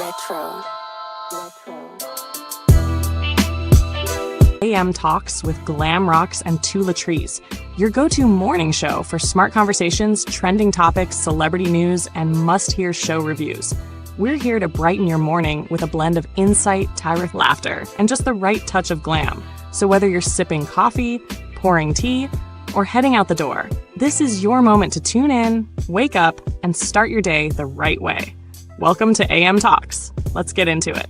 Retro. AM Talks with Glam Rocks and Two Latrice, your go-to morning show for smart conversations, trending topics, celebrity news, and must-hear show reviews. We're here to brighten your morning with a blend of insight, Tyrith laughter, and just the right touch of glam. So whether you're sipping coffee, pouring tea, or heading out the door, this is your moment to tune in, wake up, and start your day the right way. Welcome to AM Talks. Let's get into it.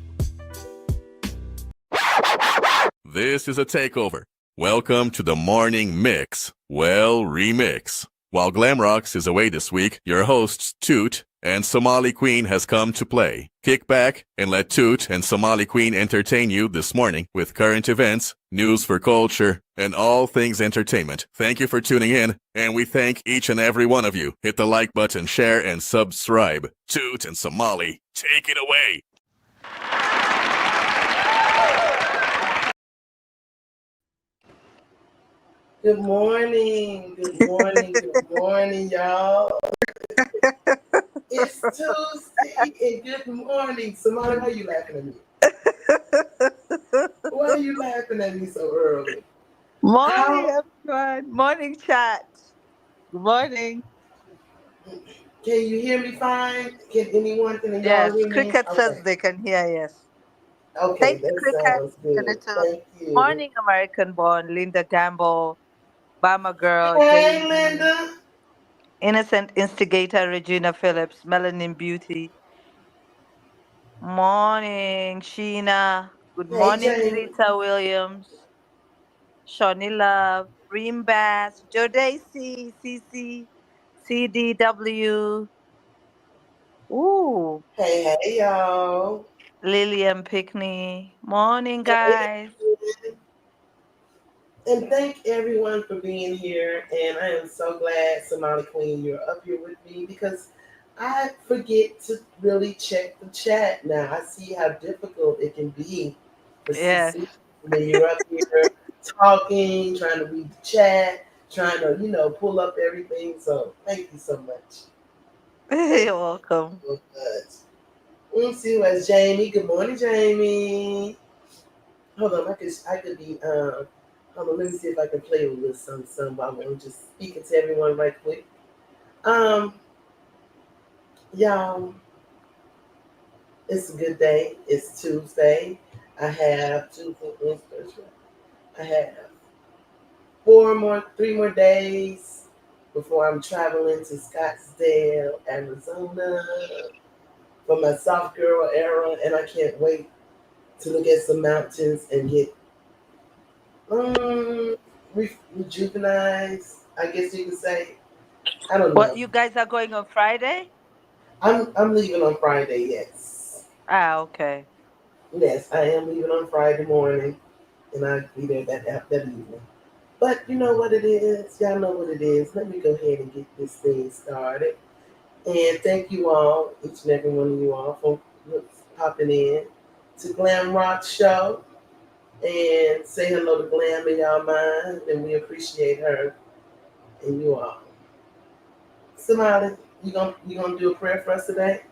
This is a takeover. Welcome to the Morning Mix. Well, remix. While Glam Rocks is away this week, your hosts Toot and Somali Queen has come to play. Kick back and let Toot and Somali Queen entertain you this morning with current events, news for culture, and all things entertainment. Thank you for tuning in, and we thank each and every one of you. Hit the like button, share, and subscribe. Toot and Somali, take it away. Good morning, y'all. It's Tuesday, and good morning. Somali, why are you laughing at me? Why are you laughing at me so early? Morning, everyone. Morning, chat. Good morning. Can you hear me fine? Can y'all Yes, hear me? Cricket Okay. says they can hear, yes. Okay, Thank you, that Cricket. sounds good. Senator. Thank you. Morning, American born, Linda Gamble, Bama Girl, Hey, Jamie, Linda. Innocent Instigator, Regina Phillips, Melanin Beauty. Morning, Sheena. Good Hey, morning, Jamie. Rita Williams, Shawnee Love, Reem Bass, Joe Daisy, CC, CDW. Ooh. Hey, y'all. Lillian Pickney. Morning, Hey. guys. And thank everyone for being here. And I am so glad, Somali Queen, you're up here with me because I forget to really check the chat now. I see how difficult it can be for Yes. CC when you're up here talking, trying to read the chat, trying to, pull up everything. So thank you so much. You're welcome. So much. Let's see who has Jamie. Good morning, Jamie. Hold on, I could be hold on, let me see if I can play a little something while I'm just speaking to everyone right quick. Y'all, it's a good day. It's Tuesday. I have I have 3 more days before I'm traveling to Scottsdale, Arizona for my soft girl era, and I can't wait to look at some mountains and get rejuvenized, I guess you could say. I don't know. What, you guys are going on Friday? I'm leaving on Friday, yes. Okay. Yes, I am leaving on Friday morning, and I'll be there that evening. But you know what it is? Y'all know what it is. Let me go ahead and get this thing started. And thank you all, each and every one of you all, for popping in to Glam Rock Show. And say hello to Glam in y'all mind, and we appreciate her and you all. Somebody, you gonna do a prayer for us today?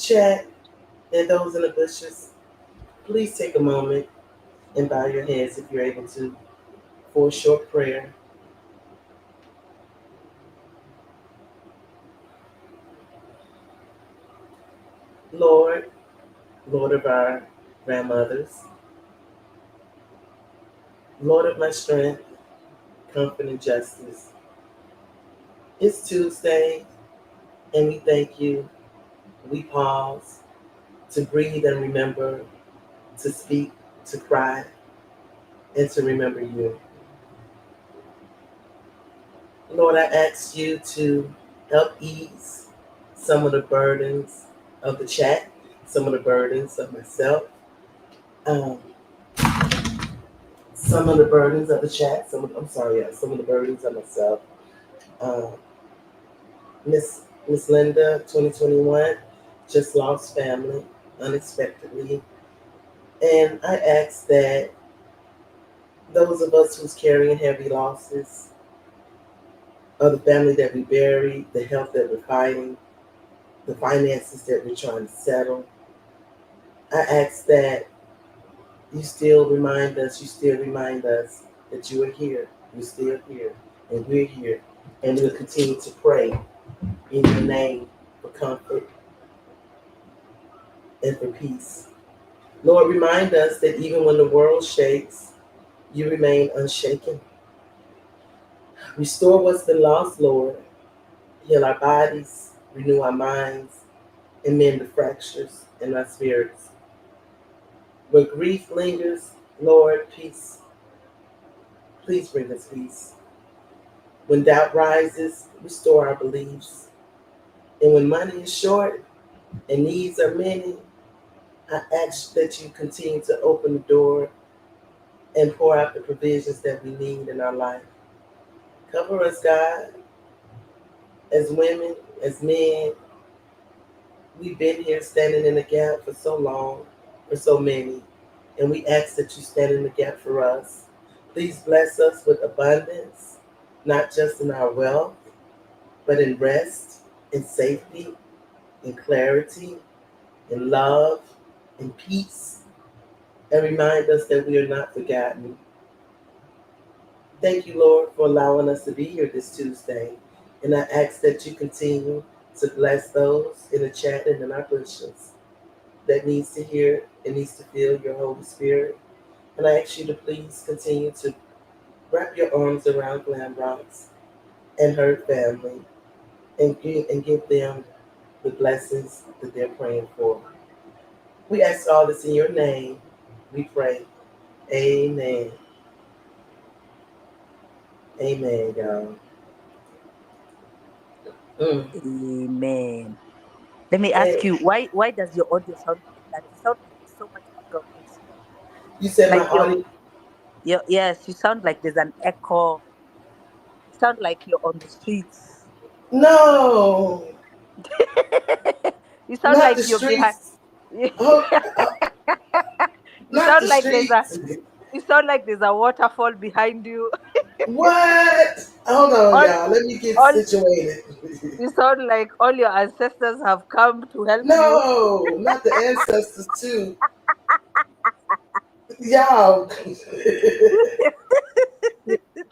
chat, and those in the bushes, please take a moment and bow your heads if you're able to for a short prayer. Lord, Lord of our grandmothers, Lord of my strength, comfort, and justice. It's Tuesday, and we thank you. We pause to breathe and remember, to speak, to cry, and to remember you. Lord, I ask you to help ease some of the burdens of the chat, some of the burdens of myself, um, some of the burdens of the chat, some of the burdens of myself. Um, Miss Linda, 2021, just lost family unexpectedly. And I ask that those of us who's carrying heavy losses, of the family that we buried, the health that we're fighting, the finances that we're trying to settle, I ask that you still remind us that you are here, you're still here, and we're here. And we'll continue to pray in your name for comfort and for peace. Lord, remind us that even when the world shakes, you remain unshaken. Restore what's been lost, Lord. Heal our bodies, renew our minds, and mend the fractures in our spirits. Where grief lingers, Lord, peace. Please bring us peace. When doubt rises, restore our beliefs. And when money is short and needs are many, I ask that you continue to open the door and pour out the provisions that we need in our life. Cover us, God, as women, as men. We've been here standing in the gap for so long, for so many, and we ask that you stand in the gap for us. Please bless us with abundance, not just in our wealth, but in rest, in safety, in clarity, in love, in peace, and remind us that we are not forgotten. Thank you, Lord, for allowing us to be here this Tuesday. And I ask that you continue to bless those in the chat and in our bushes that needs to hear and needs to feel your Holy Spirit. And I ask you to please continue to wrap your arms around Glam Rocks and her family and give them the blessings that they're praying for. We ask all this in your name. We pray. Amen. Amen, y'all. Mm. Amen. Let me ask Hey, you, why does your audio sound like that? You sound like there's so much background noise. you said my Like audio. yes, you sound like there's an echo. You sound like you're on the streets. No, You sound not the like you're behind. streets. you Oh, not the sound like there's a streets. you sound like there's a waterfall behind you. What? Hold on, all y'all. Let me get all situated. You sound like all your ancestors have come to help you. No, not the ancestors too. Y'all.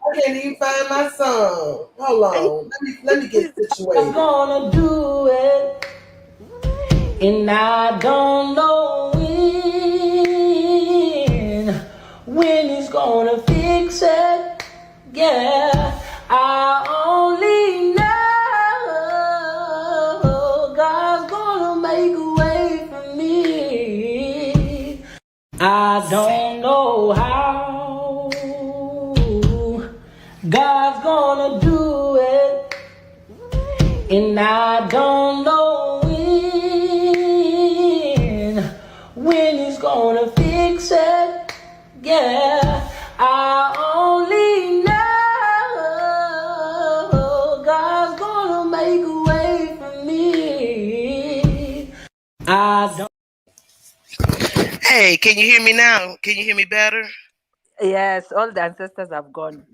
I can't even find my song. Hold on. Let me get situated. Gonna do it, and I don't know when he's gonna fix it. Yeah, I only know God's gonna make a way for me. I don't know how God's gonna do it, and I don't know when he's gonna fix it. Yeah, I only know God's gonna make a way for me. I don't. Hey, can you hear me now? Can you hear me better? Yes, all the ancestors have gone.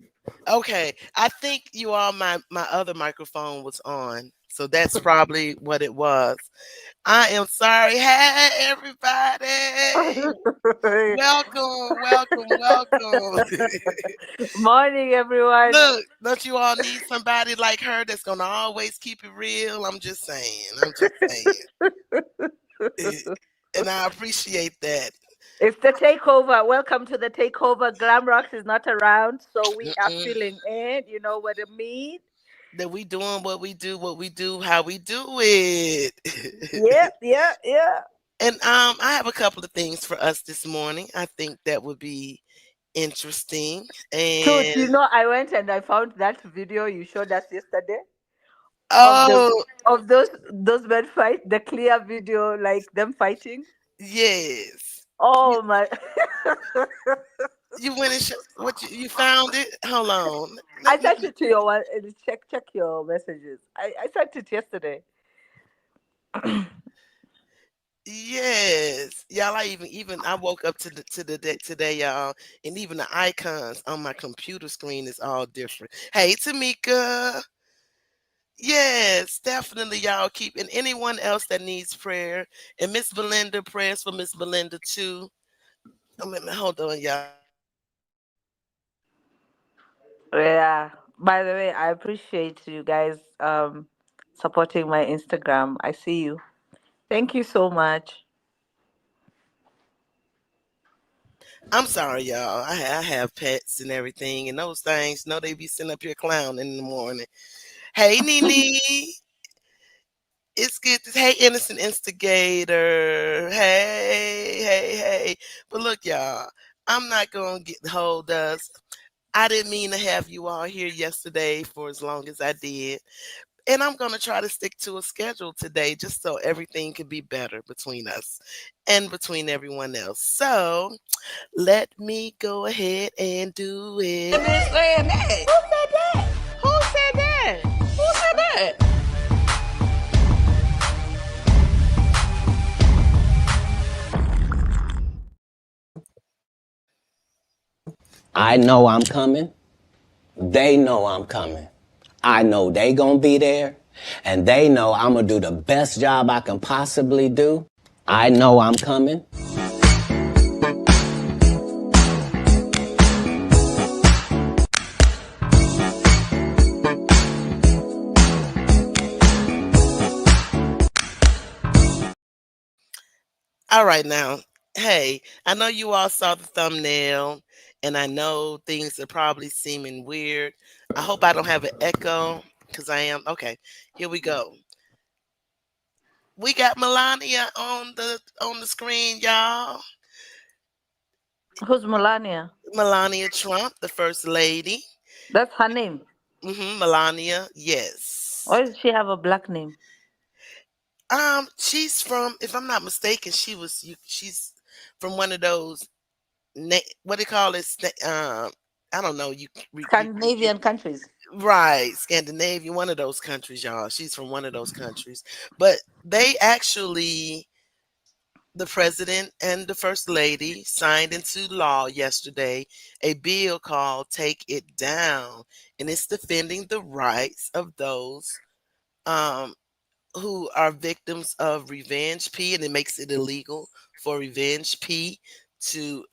Okay. I think you all my other microphone was on. So that's probably what it was. I am sorry. Hey, everybody. Welcome. Morning, everyone. Look, don't you all need somebody like her that's going to always keep it real? I'm just saying. And I appreciate that. It's the takeover. Welcome to the takeover. Glamrox is not around, so we are Mm-mm. filling in. You know what I mean? That we doing what we do, how we do it. Yeah. And I have a couple of things for us this morning. I think that would be interesting. Truth, And you know, I went and I found that video you showed us yesterday of the oh, of those men fight, the clear video, like them fighting. yes. You, Oh my! you went and you found it? Hold on. I Let me sent it to your one. Check your messages. I sent it yesterday. Yes, y'all. I even I woke up to the deck today, y'all, and even the icons on my computer screen is all different. Hey, Tamika. Yes, definitely, y'all. Keep and anyone else that needs prayer, and Miss Belinda, prayers for Miss Belinda too. Hold on, y'all. Yeah. By the way, I appreciate you guys supporting my Instagram. I see you. Thank you so much. I'm sorry, y'all. I have pets and everything, and those things. No, they be sitting up here clowning in the morning. Hey, Nene. It's good. Hey, innocent instigator. Hey. But look, y'all, I'm not going to get hold us. I didn't mean to have you all here yesterday for as long as I did. And I'm going to try to stick to a schedule today just so everything can be better between us and between everyone else. So let me go ahead and do it. Saying that. Who said that? Who said that? Who said that? I know I'm coming. They know I'm coming. I know they gonna be there. And they know I'm gonna do the best job I can possibly do. I know I'm coming. All right, now, hey, I know you all saw the thumbnail, and I know things are probably seeming weird. I hope I don't have an echo because I am. Okay, here we go. We got Melania on the screen, y'all. Who's Melania? Melania Trump, the first lady. That's her name. Melania, yes. Why does she have a black name? She's from, if I'm not mistaken, she's from one of those what do you call it? I don't know. Scandinavian countries. Right, Scandinavia, one of those countries, y'all. She's from one of those countries, but they actually, the president and the first lady signed into law yesterday a bill called "Take It Down," and it's defending the rights of those um, who are victims of revenge P, and it makes it illegal for revenge P to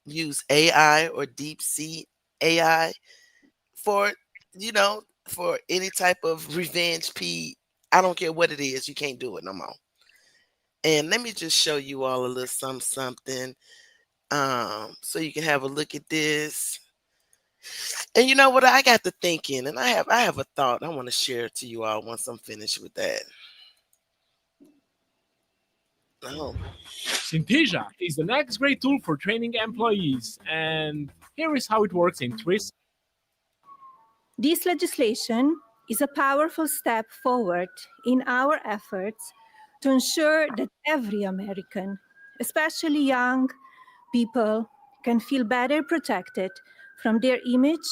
use AI or deep sea AI for, for any type of revenge P. I don't care what it is, you can't do it no more. And let me just show you all a little something, so you can have a look at this. And you know what? I got to thinking, and I have a thought I want to share to you all once I'm finished with that. Oh. Synthesia is the next great tool for training employees, and here is how it works in 3 seconds. This legislation is a powerful step forward in our efforts to ensure that every American, especially young people, can feel better protected from their image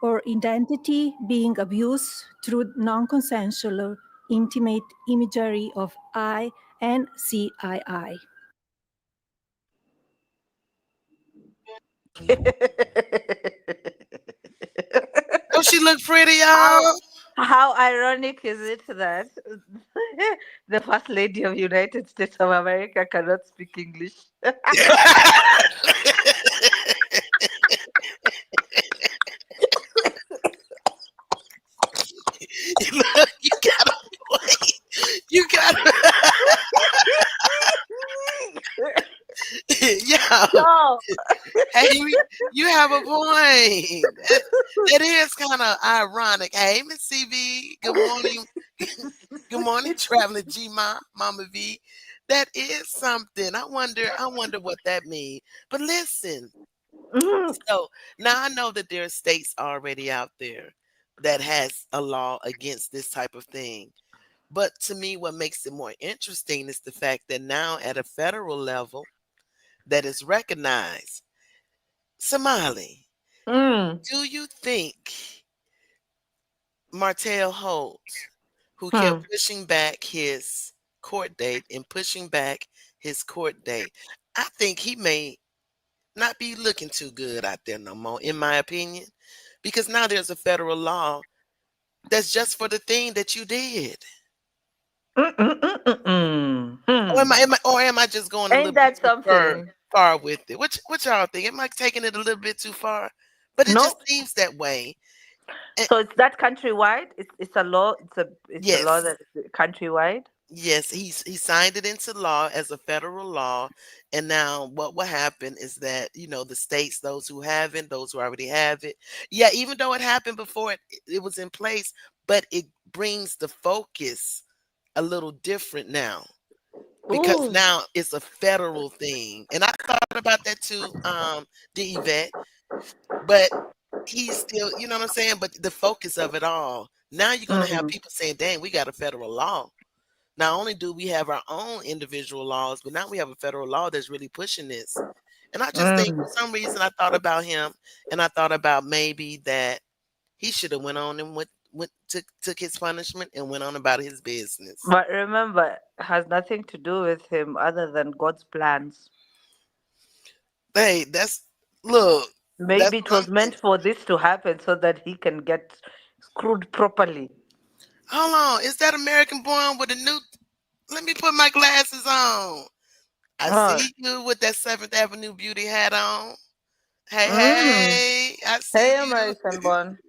or identity being abused through non-consensual or intimate imagery of I and CII. Don't she look pretty, y'all? How ironic is it that the First Lady of United States of America cannot speak English? Look, you gotta wait. You gotta, yeah. No. Hey, you have a point. That is kind of ironic. Hey, Miss CB. Good morning. Good morning, traveling Mama V. That is something. I wonder what that means. But listen, Mhm. so now I know that there are states already out there that has a law against this type of thing. But to me, what makes it more interesting is the fact that now at a federal level that is recognized. Somali, Mm. do you think Martell Holt, who Hmm. kept pushing back his court date and pushing back his court date, I think he may not be looking too good out there no more, in my opinion, because now there's a federal law that's just for the thing that you did. Mm-mm-mm-mm-mm. Or Hmm. am I just going a little Ain't bit that too something? far with it? What y'all think? Am I taking it a little bit too far? But it just No. seems that way. And So it's that countrywide. It's a law. It's a law yes, that is countrywide. yes, he signed it into law as a federal law. And now what will happen is that, the states, those who haven't, those who already have it. Yeah, even though it happened before it was in place, but it brings the focus a little different now because Ooh. now it's a federal thing. And I thought about that too, the Yvette, but he's still, you know what I'm saying? But the focus of it all, now you're gonna have Mm. people saying, dang, we got a federal law. Not only do we have our own individual laws, but now we have a federal law that's really pushing this. And I just think Mm. for some reason I thought about him and I thought about maybe that he should have went on and took his punishment and went on about his business. But remember, it has nothing to do with him other than God's plans. Hey, that's Maybe it was something. meant for this to happen so that he can get screwed properly. Hold on, is that American born with a new? Let me put my glasses on. I Oh. see you with that Seventh Avenue beauty hat on. Hey, Mm. hey, I see Hey, you. American born.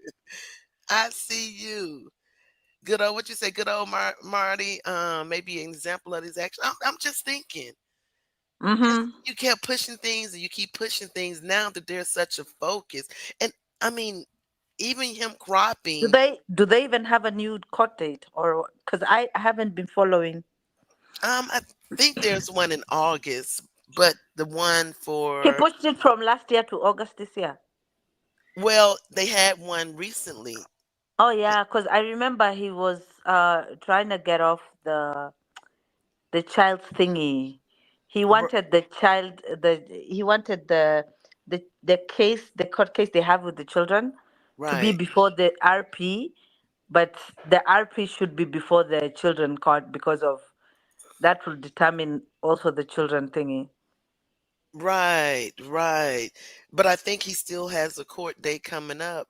I see you. Good old, what you say, good old Marty, maybe an example of his action. I'm just thinking, because Mm-hmm. you kept pushing things and you keep pushing things now that there's such a focus. And I mean, even him Do cropping, they even have a new court date, or because I haven't been following? I think there's one in August, but the one He for, pushed it from last year to August this year. well, they had one recently. Oh yeah, because I remember he was trying to get off the child's thingy. He R- wanted the case, the court case they have with the children, to be Right, before the RP, but the RP should be before the children court because of that will determine also the children thingy. right. But I think he still has a court date coming up.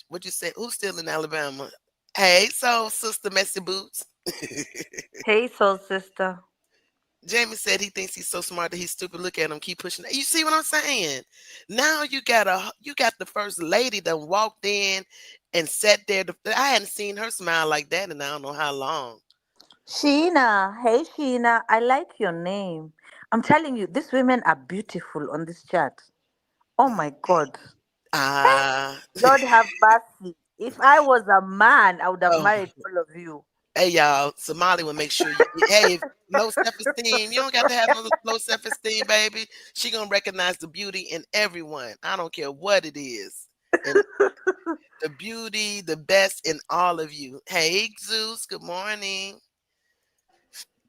What you said? Who's still in Alabama? Hey, so Sister Messy Boots. Hey, soul sister. Jamie said he thinks he's so smart that he's stupid. Look at him, keep pushing. You see what I'm saying? Now you got the first lady that walked in and sat there. I hadn't seen her smile like that in I don't know how long. Sheena. Hey, Sheena. I like your name. I'm telling you, these women are beautiful on this chat. Oh my God. Ah, Lord have mercy. If I was a man, I would have oh, married all of you. hey y'all, Somali will make sure hey, if low self-esteem, you don't got to have no low self-esteem, baby. She gonna recognize the beauty in everyone. I don't care what it is. And the beauty, the best in all of you. Hey, Zeus, good morning.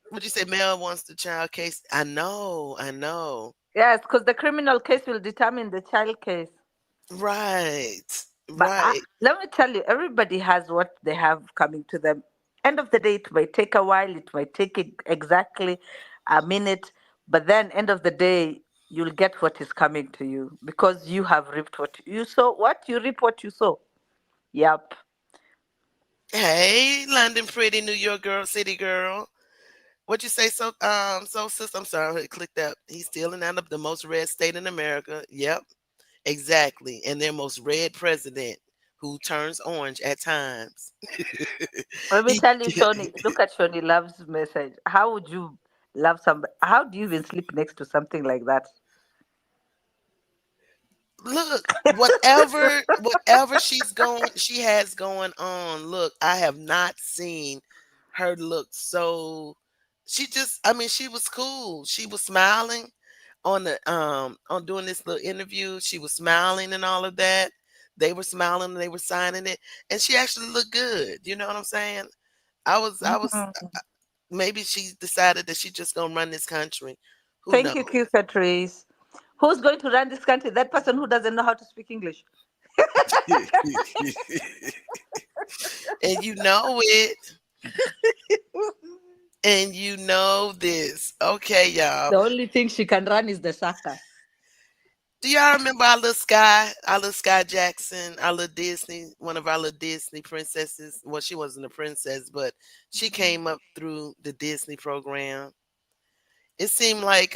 What you say? Mel wants the child case. I know. Yes, because the criminal case will determine the child case. Right, But right, let me tell you, everybody has what they have coming to them. End of the day, it might take a while, it might take exactly a minute, but then end of the day, you'll get what is coming to you because you have reaped what you sow. What you reap, what you sow. Yep. Hey, London pretty, New York girl, city girl. What you say? So sis, I'm sorry, it clicked up. He's still in the most red state in America. Yep, exactly. And their most red president who turns orange at times. Let me he tell you, Shoni, look at Shoni Love's message. How would you love somebody? How do you even sleep next to something like that? look, whatever she has going on. Look, I have not seen her look so. She just, I mean, she was cool. She was smiling on doing this little interview. She was smiling and all of that. They were smiling and they were signing it, and she actually looked good. You know what I'm saying? I was Mhm. maybe she decided that she just gonna run this country. Who Thank knows? you, Q Catrice. Who's going to run this country? That person who doesn't know how to speak English. And you know it. And you know this. Okay, y'all. The only thing she can run is the circus. Do y'all remember our little Sky Jackson, our little Disney, one of our little Disney princesses? Well, she wasn't a princess, but she came up through the Disney program. It seemed like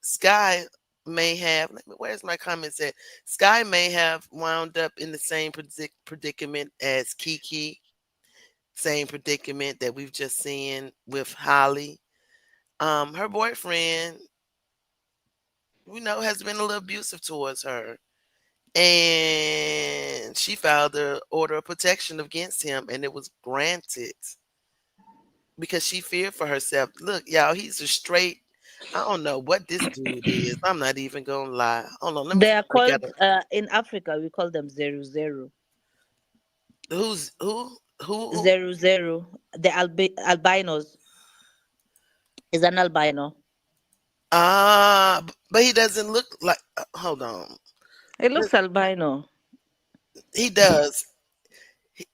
Sky may have, where's my comments at? Sky may have wound up in the same predicament as Kiki, same predicament that we've just seen with Holly. Her boyfriend, has been a little abusive towards her. And she filed the order of protection against him, and it was granted because she feared for herself. Look, y'all, he's a straight. I don't know what this dude is. I'm not even gonna lie. Hold on, let me They are break out. called, in Africa, we call them Zeru Zeru. Who's who? Zeru Zeru. The albinos is an albino. But he doesn't look like. Hold on, It looks albino. he does.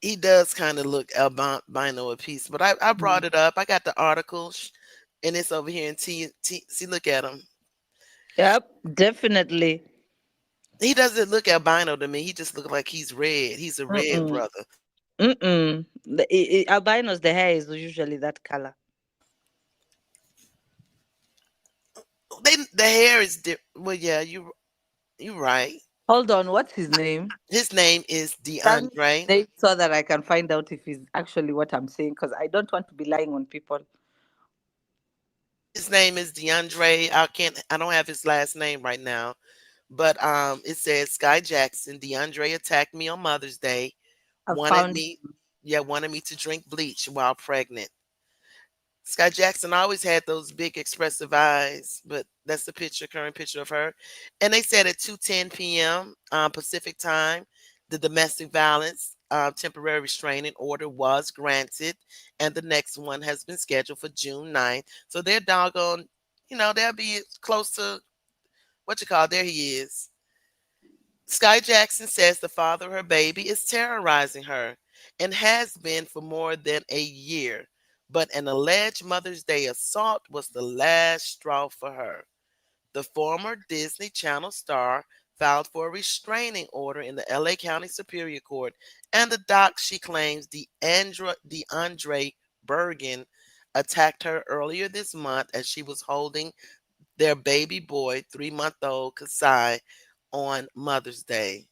He does kind of look albino a piece. But I brought Mm. it up. I got the article, and it's over here in T. See, look at him. Yep, definitely. He doesn't look albino to me. He just look like he's red. He's a red Mm-mm. brother. Mm-mm. Albinos, the hair is usually that color. The hair is different. Well, yeah, you right. Hold on, what's his name? His name is Tell me his DeAndre. name so that I can find out if he's actually what I'm saying, because I don't want to be lying on people. His name is DeAndre. I don't have his last name right now, but it says Sky Jackson. DeAndre attacked me on Mother's Day. I Wanted found me, yeah, wanted me to drink bleach while pregnant. Sky Jackson always had those big expressive eyes, but that's the current picture of her. And they said at 2:10 p.m. Pacific time, the domestic violence temporary restraining order was granted, and the next one has been scheduled for June 9th. So they're doggone, they'll be close to what you call. There he is. Sky Jackson says the father of her baby is terrorizing her and has been for more than a year. But an alleged Mother's Day assault was the last straw for her. The former Disney Channel star filed for a restraining order in the LA County Superior Court, and the doc she claims DeAndre Bergen attacked her earlier this month as she was holding their baby boy, 3-month old Kasai, on Mother's Day.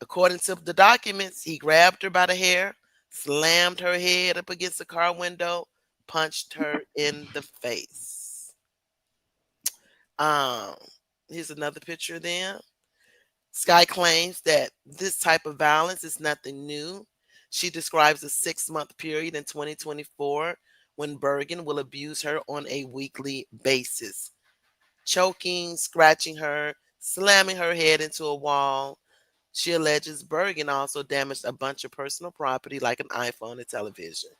According to the documents, he grabbed her by the hair, slammed her head up against the car window, punched her in the face. Um, Here's another picture of them. Sky claims that this type of violence is nothing new. She describes a 6-month period in 2024 when Bergen will abuse her on a weekly basis, choking, scratching her, slamming her head into a wall. She alleges Bergen also damaged a bunch of personal property like an iPhone and television.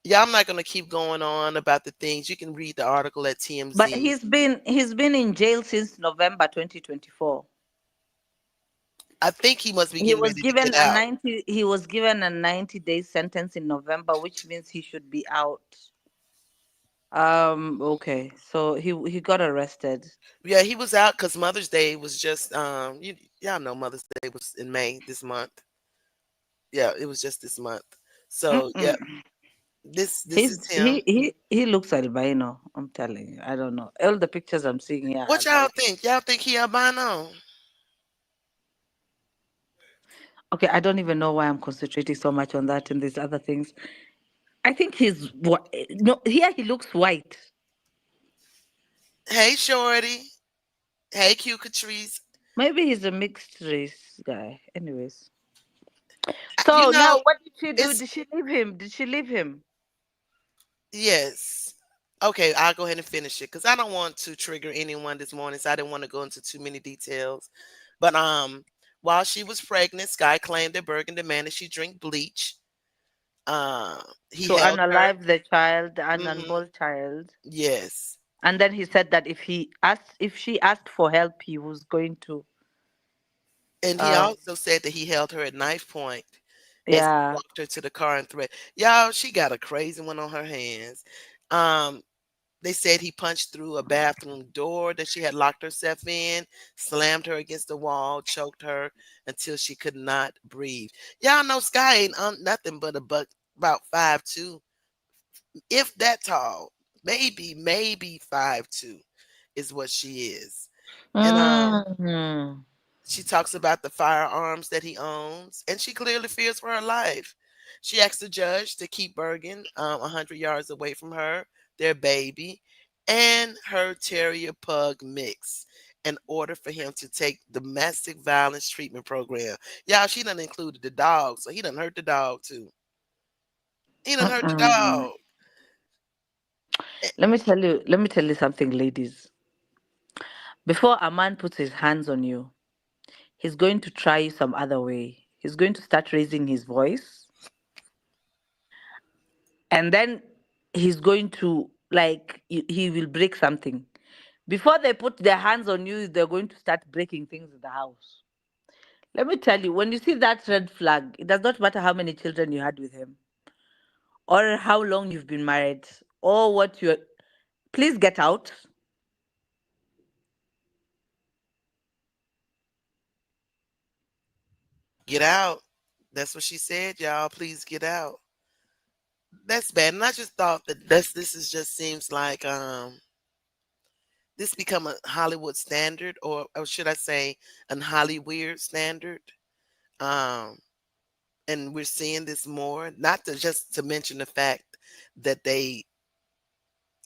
Yeah, I'm not going to keep going on about the things. You can read the article at but TMZ. he's been in jail since November 2024. I think he must be He getting was ready to given get a out. 90-day sentence in November, which means he should be out. Okay. So he got arrested. Yeah, he was out because Mother's Day was just y'all know Mother's Day was in May this month. Yeah, it was just this month. So yeah, Mm-mm. this is him. He looks albino. I'm telling you. I don't know. All the pictures I'm seeing here are What y'all albino. think? Y'all think he albino? Okay, I don't even know why I'm concentrating so much on that and these other things. I think he's what? No, here he looks white. Hey, Shorty. Hey, Q Catrice. Maybe he's a mixed race guy. Anyways, You so now know, what did she do? it's Did she leave him? Did she leave him? yes. Okay, I'll go ahead and finish it because I don't want to trigger anyone this morning, so I didn't want to go into too many details. But while she was pregnant, Sky claimed that Bergen demanded she drink bleach. He To held her. unalive the child, an Hmm. unborn child, Yes, and then he said that if she asked for help, he was going to, and he um, also said that he held her at knife point as he yeah. walked her to the car and threat. Y'all, she got a crazy one on her hands. Um, They said he punched through a bathroom door that she had locked herself in, slammed her against the wall, choked her until she could not breathe. Y'all know Sky ain't nothing but a buck about 5'2", if that tall. Maybe 5'2" is what she is. And Mm. she talks about the firearms that he owns, and she clearly fears for her life. She asked the judge to keep Bergen 100 yards away from her, their baby, and her terrier pug mix in order for him to take domestic violence treatment program. Y'all, she done included the dog, so he done hurt the dog too. He done hurt the Mm-mm. dog. Eh, Let me tell you something, ladies. Before a man puts his hands on you, he's going to try you some other way. He's going to start raising his voice, and then he's going to like he will break something. Before they put their hands on you, they're going to start breaking things in the house. Let me tell you, when you see that red flag, it does not matter how many children you had with him, or how long you've been married, or what you're. Please get out. Get out. That's what she said, y'all. Please get out. That's bad. And I just thought that this is just seems like this become a Hollywood standard, or should I say, an Hollyweird standard. Um, and we're seeing this more. Not to just to mention the fact that they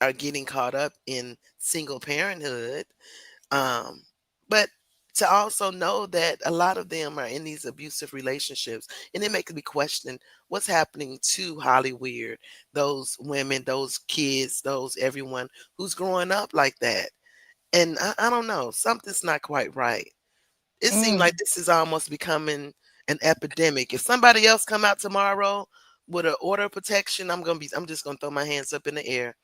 are getting caught up in single parenthood, um, but to also know that a lot of them are in these abusive relationships, and it makes me question what's happening to Hollyweird, those women, those kids, those everyone who's growing up like that. And I don't know, something's not quite right. It seems Mm. like this is almost becoming an epidemic. If somebody else come out tomorrow with an order of protection, I'm just gonna throw my hands up in the air.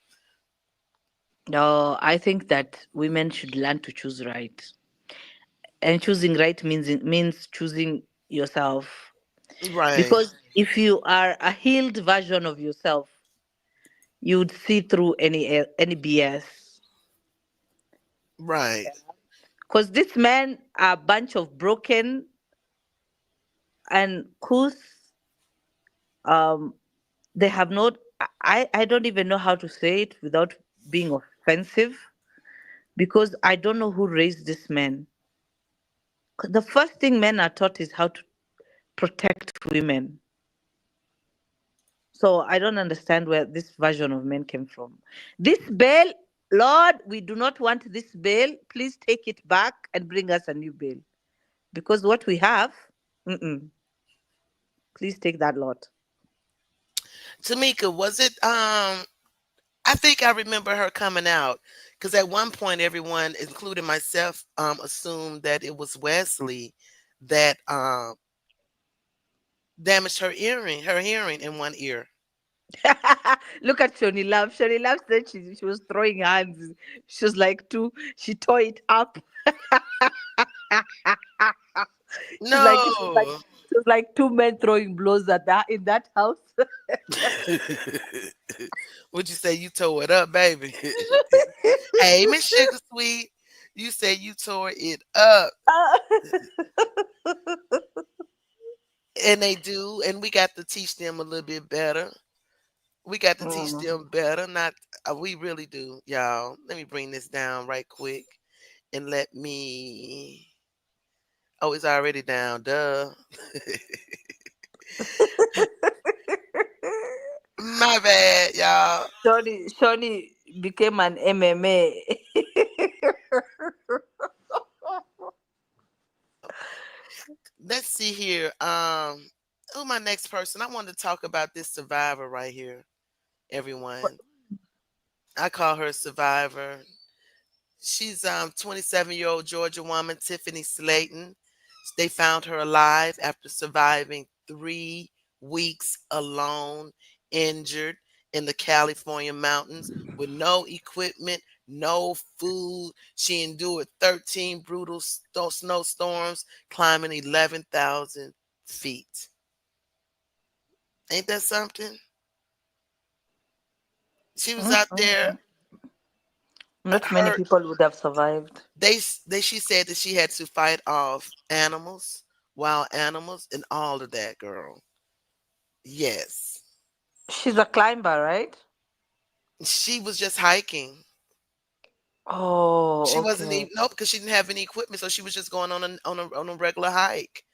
No, I think that women should learn to choose right, and choosing right means choosing yourself. Right, Because if you are a healed version of yourself, you would see through any BS. right, Because these men are a bunch of broken and couth. Um, they have not. I don't even know how to say it without being offensive, because I don't know who raised these men. 'Cause the first thing men are taught is how to protect women. So I don't understand where this version of men came from. This bail, Lord, we do not want this bail. Please take it back and bring us a new bail. Because what we have, mm-mm, please take that lot. Tamika, was it I think I remember her coming out because at one point everyone, including myself, assumed that it was Wesley that damaged her hearing in one ear. Look at Shoni Love. Shoni Love said she was throwing hands. She was like she tore it up. She's like No. it was like two men throwing blows at that in that house. Would you say you tore it up, baby? Hey, Miss Sugar Sweet, you said you tore it up. And they do, and we got to teach them a little bit better. We got to teach them better. Not we really do, y'all. Let me bring this down right quick and let me. Oh, it's already down. Duh. My bad, y'all. Shawnee became an MMA. Let's see here. Who my next person? I wanted to talk about this survivor right here. Everyone, I call her a survivor. She's 27-year-old Georgia woman Tiffany Slayton. They found her alive after surviving 3 weeks alone, injured in the California mountains with no equipment, no food. She endured 13 brutal snowstorms, climbing 11,000 feet. Ain't that something? She was out there. Not many people would have survived. She said that she had to fight off animals, wild animals, and all of that, girl. Yes. She's a climber, right? She was just hiking. Oh, She wasn't okay. even because she didn't have any equipment, so she was just going on a regular hike.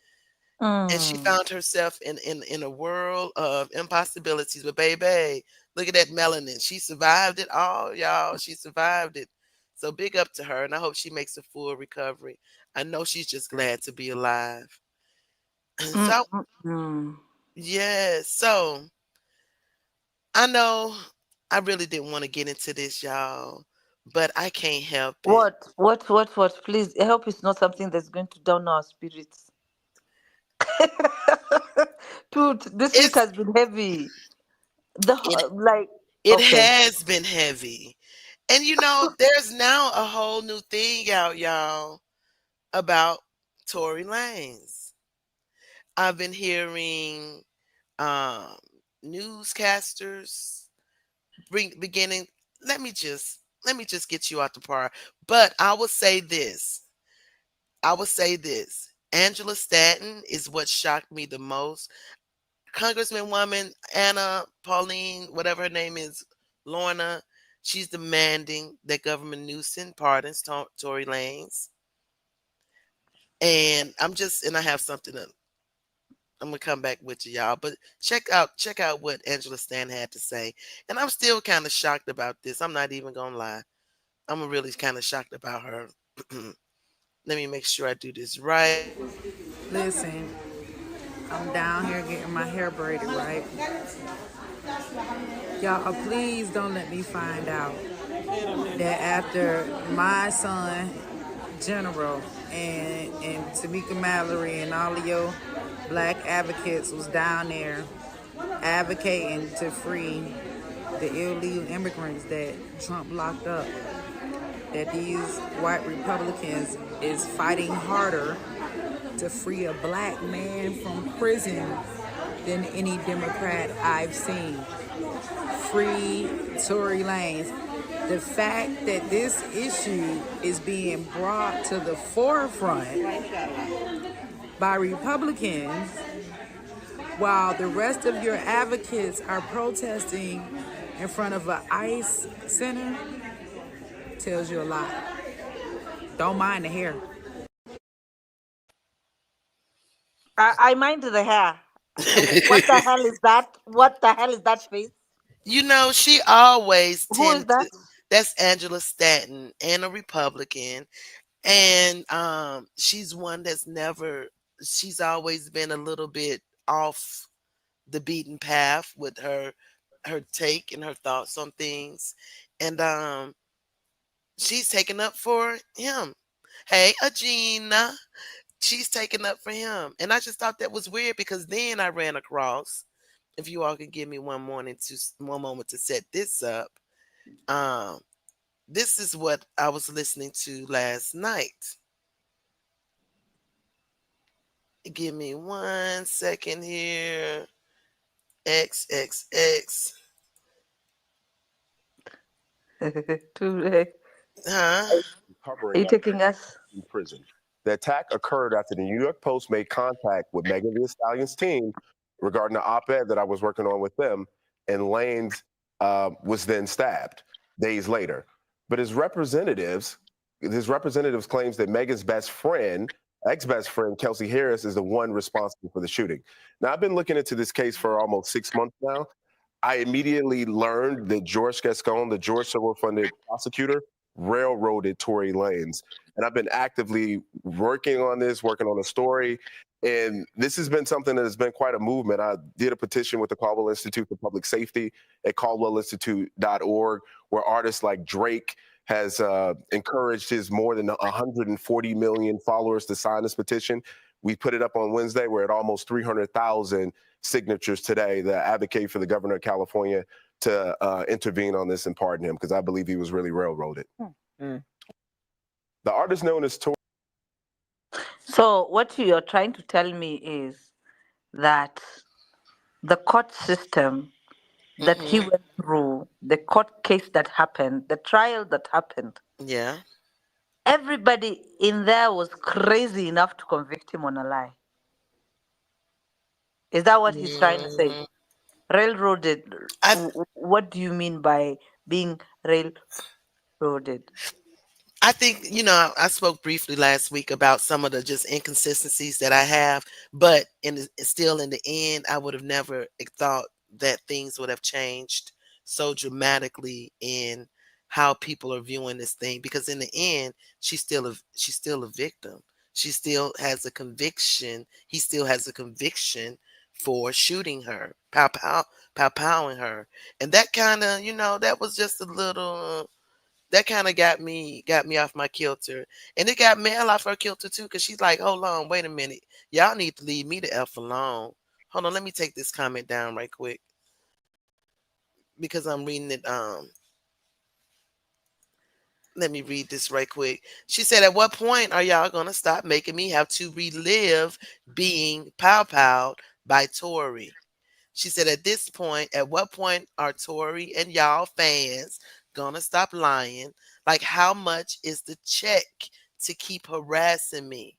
And she found herself in a world of impossibilities. But baby, look at that melanin. She survived it all, y'all. She survived it. So big up to her, and I hope she makes a full recovery. I know she's just glad to be alive. So yes, so I know I really didn't want to get into this, y'all, but I can't help it. What? Please, help is not something that's going to down our spirits. Dude, this week It's has been heavy. it it Okay. has been heavy. And there's now a whole new thing out, y'all, about Tory Lanez. I've been hearing um newscasters beginning. Let me just get you out the par. But I will say this. Angela Stanton is what shocked me the most. Congressman woman Anna Pauline, whatever her name is, Lorna, she's demanding that Governor Newsom pardons Tory Lanez. And I have something to, I'm gonna come back with you, y'all. But check out what Angela Stanton had to say. And I'm still kind of shocked about this. I'm not even gonna lie. I'm really kind of shocked about her. Let me make sure I do this right. Listen, I'm down here getting my hair braided, right? Y'all, please don't let me find out that after my son, General, and Tamika Mallory and all of your black advocates was down there advocating to free the illegal immigrants that Trump locked up, that these white Republicans is fighting harder to free a black man from prison than any Democrat I've seen. Free Tory Lanez. The fact that this issue is being brought to the forefront by Republicans while the rest of your advocates are protesting in front of an ICE center tells you a lot. Don't mind the hair. I mind the hair. What the hell is that? What the hell is that face? She always Who is that? That's Angela Stanton, and a Republican. And she's one she's always been a little bit off the beaten path with her take and her thoughts on things. And she's taking up for him. Hey, Agina. She's taking up for him. And I just thought that was weird because then I ran across, if you all could give me one moment to set this up. This is what I was listening to last night. Give me 1 second here. XXX. Are Huh? you taking us? In prison. The attack occurred after the New York Post made contact with Megan Thee Stallion's team regarding the op-ed that I was working on with them, and Lanez was then stabbed days later. But his representatives claims that Megan's ex-best friend, Kelsey Harris, is the one responsible for the shooting. Now, I've been looking into this case for almost 6 months now. I immediately learned that George Gascon, the George Soros-funded prosecutor, railroaded Tory Lanez. And I've been actively working on a story. And this has been something that has been quite a movement. I did a petition with the Caldwell Institute for Public Safety at caldwellinstitute.org, where artists like Drake has encouraged his more than 140 million followers to sign this petition. We put it up on Wednesday. We're at almost 300,000 signatures today that advocate for the governor of California to intervene on this and pardon him, because I believe he was really railroaded. The artist known as Tory. So what you're trying to tell me is that the court system that he went through, the court case that happened, the trial that happened, Yeah. everybody in there was crazy enough to convict him on a lie. Is that what he's trying to say? Railroaded. What do you mean by being railroaded? I think, I spoke briefly last week about some of the just inconsistencies that I have, but still in the end, I would have never thought that things would have changed so dramatically in how people are viewing this thing, because in the end, she's still a victim. She still has a conviction. He still has a conviction for shooting her, powing her. And that kind of, that was just a little, that kind of got me off my kilter. And it got Mel off her kilter too, because she's like, hold on, wait a minute. Y'all need to leave me the F alone. Hold on, let me take this comment down right quick, because I'm reading it. Let me read this right quick. She said, at what point are y'all going to stop making me have to relive being powed by Tory? She said, at what point are Tory and y'all fans going to stop lying? Like, how much is the check to keep harassing me?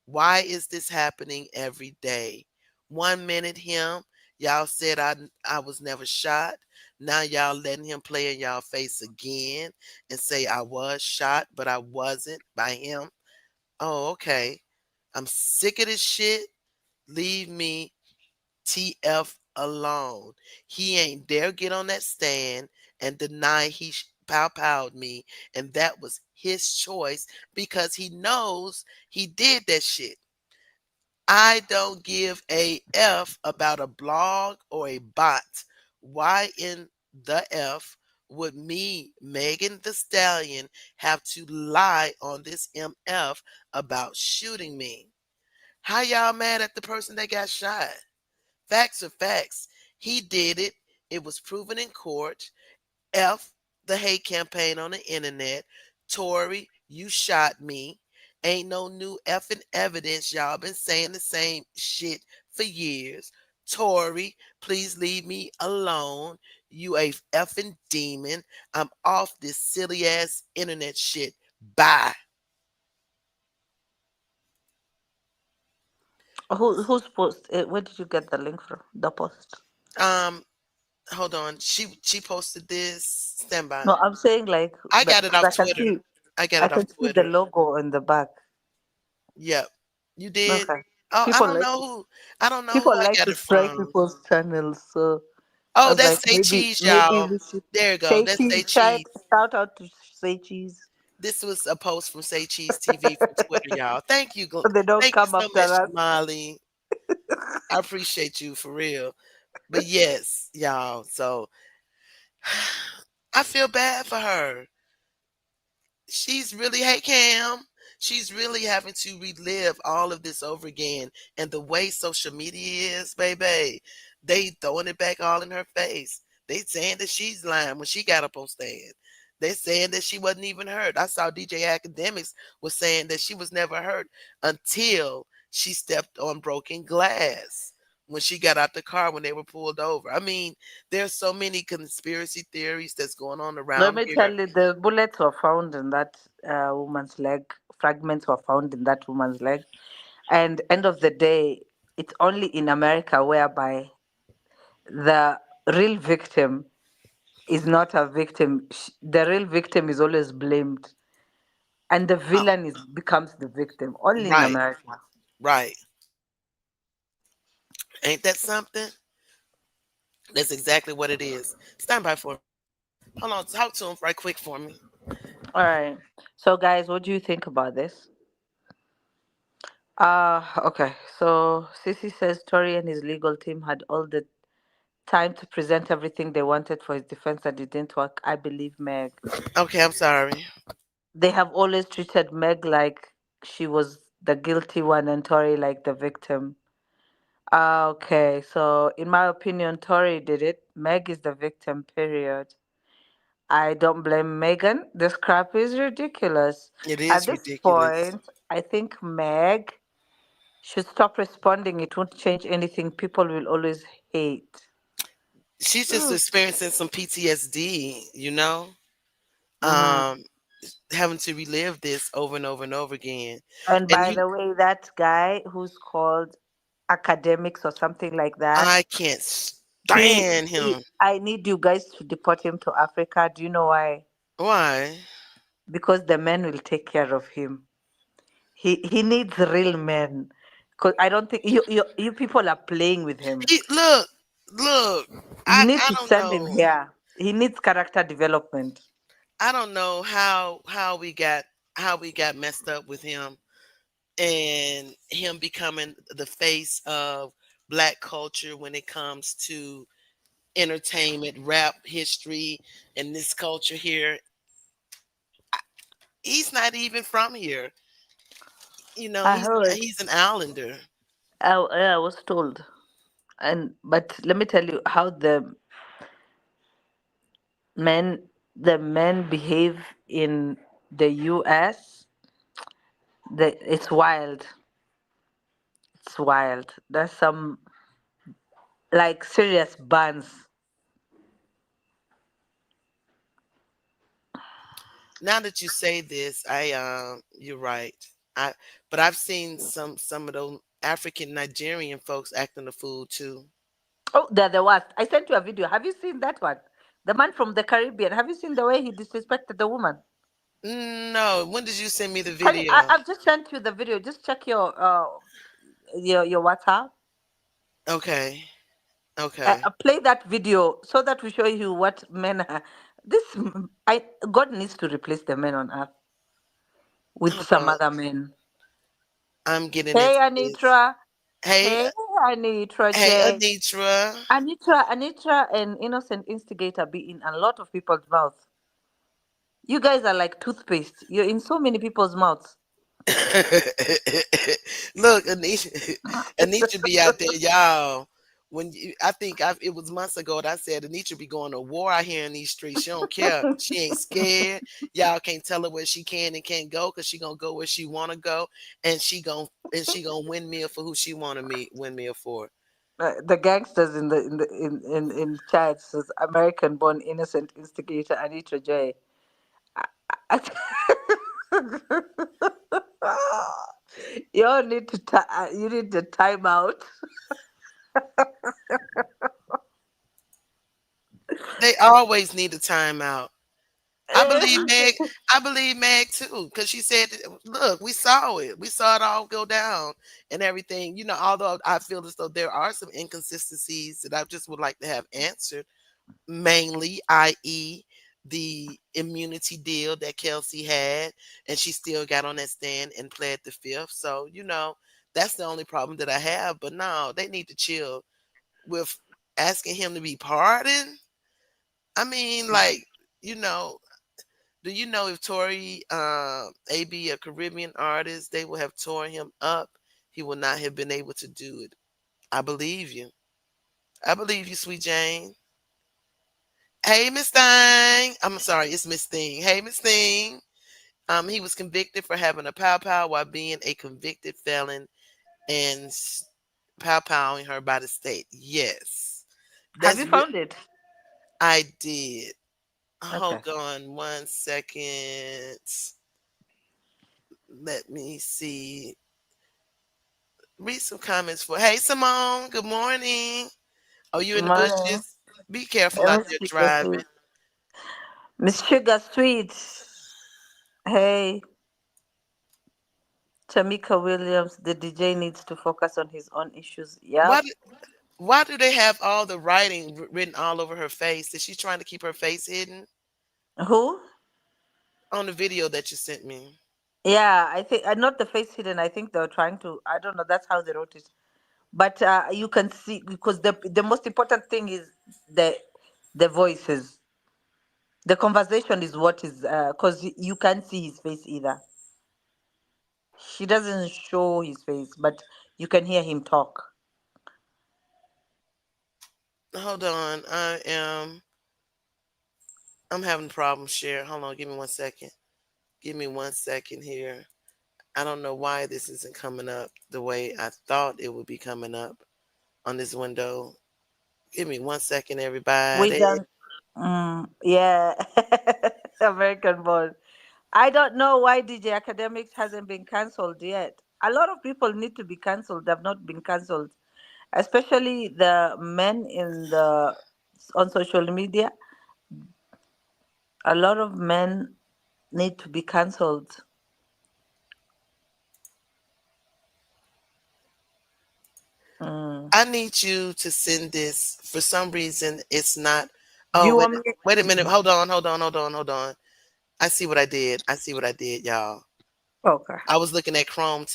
Why is this happening every day? 1 minute y'all said I was never shot. Now y'all letting him play in y'all face again and say I was shot, but I wasn't by him. Oh, okay. I'm sick of this shit. Leave me TF alone. He ain't dare get on that stand and deny he powed me, and that was his choice because he knows he did that shit. I don't give a F about a blog or a bot. Why in the F would me, Megan Thee Stallion, have to lie on this MF about shooting me? How y'all mad at the person that got shot? Facts are facts. He did it. It was proven in court. F the hate campaign on the internet. Tory, you shot me. Ain't no new effing evidence. Y'all been saying the same shit for years. Tory, please leave me alone. You a effing demon. I'm off this silly ass internet shit. Bye. Whose post? Where did you get the link from? The post? Hold on. She posted this. Stand by. No, I'm saying like I got it off Twitter. I can see the logo in the back. Yep. You did? Okay. Oh, People I don't know people who I like got to it strike from. people's channels, so Oh, that's Say Cheese, y'all. There you go. Say That's Cheese. Say Cheese. Shout out to Say Cheese. This was a post from Say Cheese TV from Twitter, y'all. Thank you. So they don't Thank come you so after much, us. Molly. I appreciate you for real. But yes, y'all. So I feel bad for her. She's really, hey Cam, she's really having to relive all of this over again. And the way social media is, baby, they throwing it back all in her face. They saying that she's lying when she got up on stand. They saying that she wasn't even hurt. I saw DJ Academics was saying that she was never hurt until she stepped on broken glass when she got out the car when they were pulled over. I mean, there's so many conspiracy theories that's going on around Let me here. tell you, the bullets were found in that woman's leg fragments were found in that woman's leg. And end of the day, it's only in America whereby the real victim is not a victim. The real victim is always blamed, and the villain becomes the victim. Only in Right, America. right. Ain't that something? That's exactly what it is. Stand by for. Hold on, talk to him right quick for me. All right. So, guys, what do you think about this? Okay. So, Sissy says Tory and his legal team had all the time to present everything they wanted for his defense and it didn't work. I believe Meg. Okay, I'm sorry. They have always treated Meg like she was the guilty one and Tory like the victim. Okay, so in my opinion, Tory did it. Meg is the victim, period. I don't blame Megan. This crap is ridiculous. It At is this ridiculous. point, I think Meg should stop responding. It won't change anything. People will always hate. She's just experiencing some PTSD, Mhm. um, having to relive this over and over and over again. And And by the way, that guy who's called academics or something like that, I can't he, stand him. I need you guys to deport him to Africa. Do you know why? Why? Because the men will take care of him. He needs real men. Because I don't think you people are playing with him. Look. You need I to don't send him know. here. He needs character development. I don't know how we got messed up with him and him becoming the face of Black culture when it comes to entertainment, rap history, and this culture here. He's not even from here. I heard. He's an islander. I was told. But let me tell you how men the men behave in the US. It's wild. It's wild. There's some like serious bans. Now that you say this, you're right. I but I've seen some of those African Nigerian folks acting a fool too. Oh, they're the worst. I sent you a video. Have you seen that one? The man from the Caribbean. Have you seen the way he disrespected the woman? No, when did you send me the Can you, I, video? I've just sent you the video. Just check your WhatsApp. Okay. Okay. Play that video so that we show you what men are. God needs to replace the men on earth with Hold some on. other men. I'm getting Hey into this. Anitra. Hey, Hey Anitra hey, J. Anitra. Anitra and Innocent Instigator be in a lot of people's mouths. You guys are like toothpaste. You're in so many people's mouths. Look, Anitra be out there, y'all. It was months ago that I said Anitra be going to war out here in these streets. She don't care. She ain't scared. Y'all can't tell her where she can and can't go because she gonna go where she wanna go, and she gonna windmill for who she wanna windmill for. The gangsters in chat says American born innocent instigator Anitra J. You all need to you need the timeout. They always need a timeout. I believe Meg too, because she said, look, we saw it. We saw it all go down and everything. Although I feel as though there are some inconsistencies that I just would like to have answered, mainly, i.e., the immunity deal that Kelsey had, and she still got on that stand and pled the fifth. So, that's the only problem that I have. But no, they need to chill with asking him to be pardoned. I mean, like, you know, do you know if Tory AB, a Caribbean artist, they would have torn him up? He would not have been able to do it. I believe you. I believe you, Sweet Jane. Hey, Miss Thing. I'm sorry, it's Miss Thing. Hey, Miss Thing. He was convicted for having a pow pow while being a convicted felon and pow powing her by the state. Yes, Have you found it? I did. Okay. Hold on 1 second. Let me see. Read some comments for. Hey, Simone. Good morning. Oh, you in the Morning. bushes? Be careful out there driving. Miss Sugar Sweet. Hey. Tamika Williams, the DJ needs to focus on his own issues. Yeah. Why do they have all the writing written all over her face? Is she trying to keep her face hidden? Who? On the video that you sent me. Yeah, I think not the face hidden. I think they're trying to. I don't know. That's how they wrote it. But you can see because the most important thing is the voices. The conversation is what is because you can't see his face either. She doesn't show his face, but you can hear him talk. Hold on. I'm having problems, share. Hold on, give me 1 second. Give me 1 second here. I don't know why this isn't coming up the way I thought it would be coming up on this window. Give me 1 second, everybody. We done. Yeah, American born. I don't know why DJ Academics hasn't been cancelled yet. A lot of people need to be cancelled. They've not been cancelled, especially the men on social media. A lot of men need to be cancelled. I need you to send this. For some reason, it's not. Do Oh, you want me? wait a minute. Hold on. I see what I did. Y'all. Okay. I was looking at Chrome.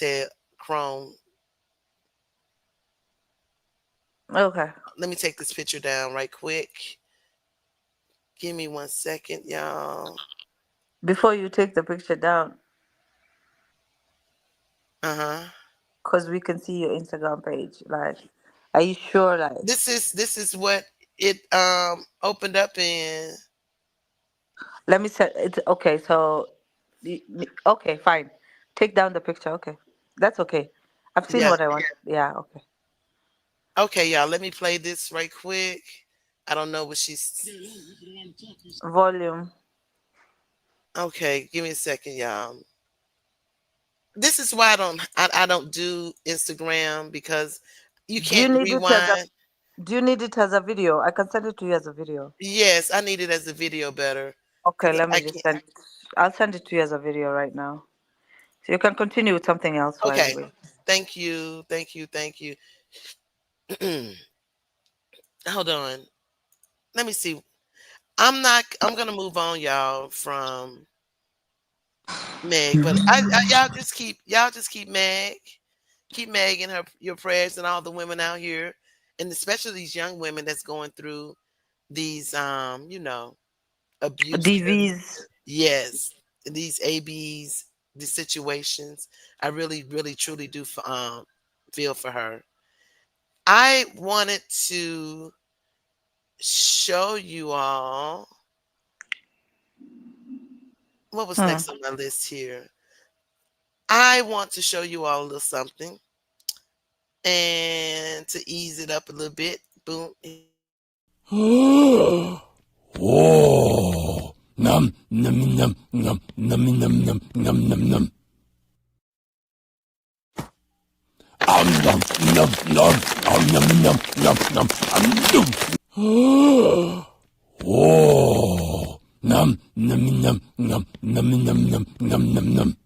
Chrome. Okay. Let me take this picture down right quick. Give me 1 second, y'all. Before you take the picture down. Because we can see your Instagram page. Like, are you sure? Like, this is what it opened up in. Let me set it. Okay, so okay, fine. Take down the picture. Okay, that's okay. I've seen what I want. Yeah. Okay. Okay, y'all. Let me play this right quick. I don't know what she's. Volume. Okay, give me a second, y'all. This is why I don't do Instagram because you can't rewind. Do you need it as a video? I can send it to you as a video. Yes, I need it as a video better. Okay, let me just send it. I'll send it to you as a video right now. So you can continue with something else. Okay. Thank you. Hold on. Let me see. I'm gonna move on, y'all, from Meg, but y'all just keep Meg. Keep Meg in your prayers and all the women out here, and especially these young women that's going through these abuse. DVs. Yes, these ABs, these situations. I really, really, truly do feel for her. I wanted to show you all what was next on my list here. I want to show you all a little something, and to ease it up a little bit. Boom. Whoa. Num num num num num num num num num num. Num num num num num num num. Whoa. Num num num num num num num num num num.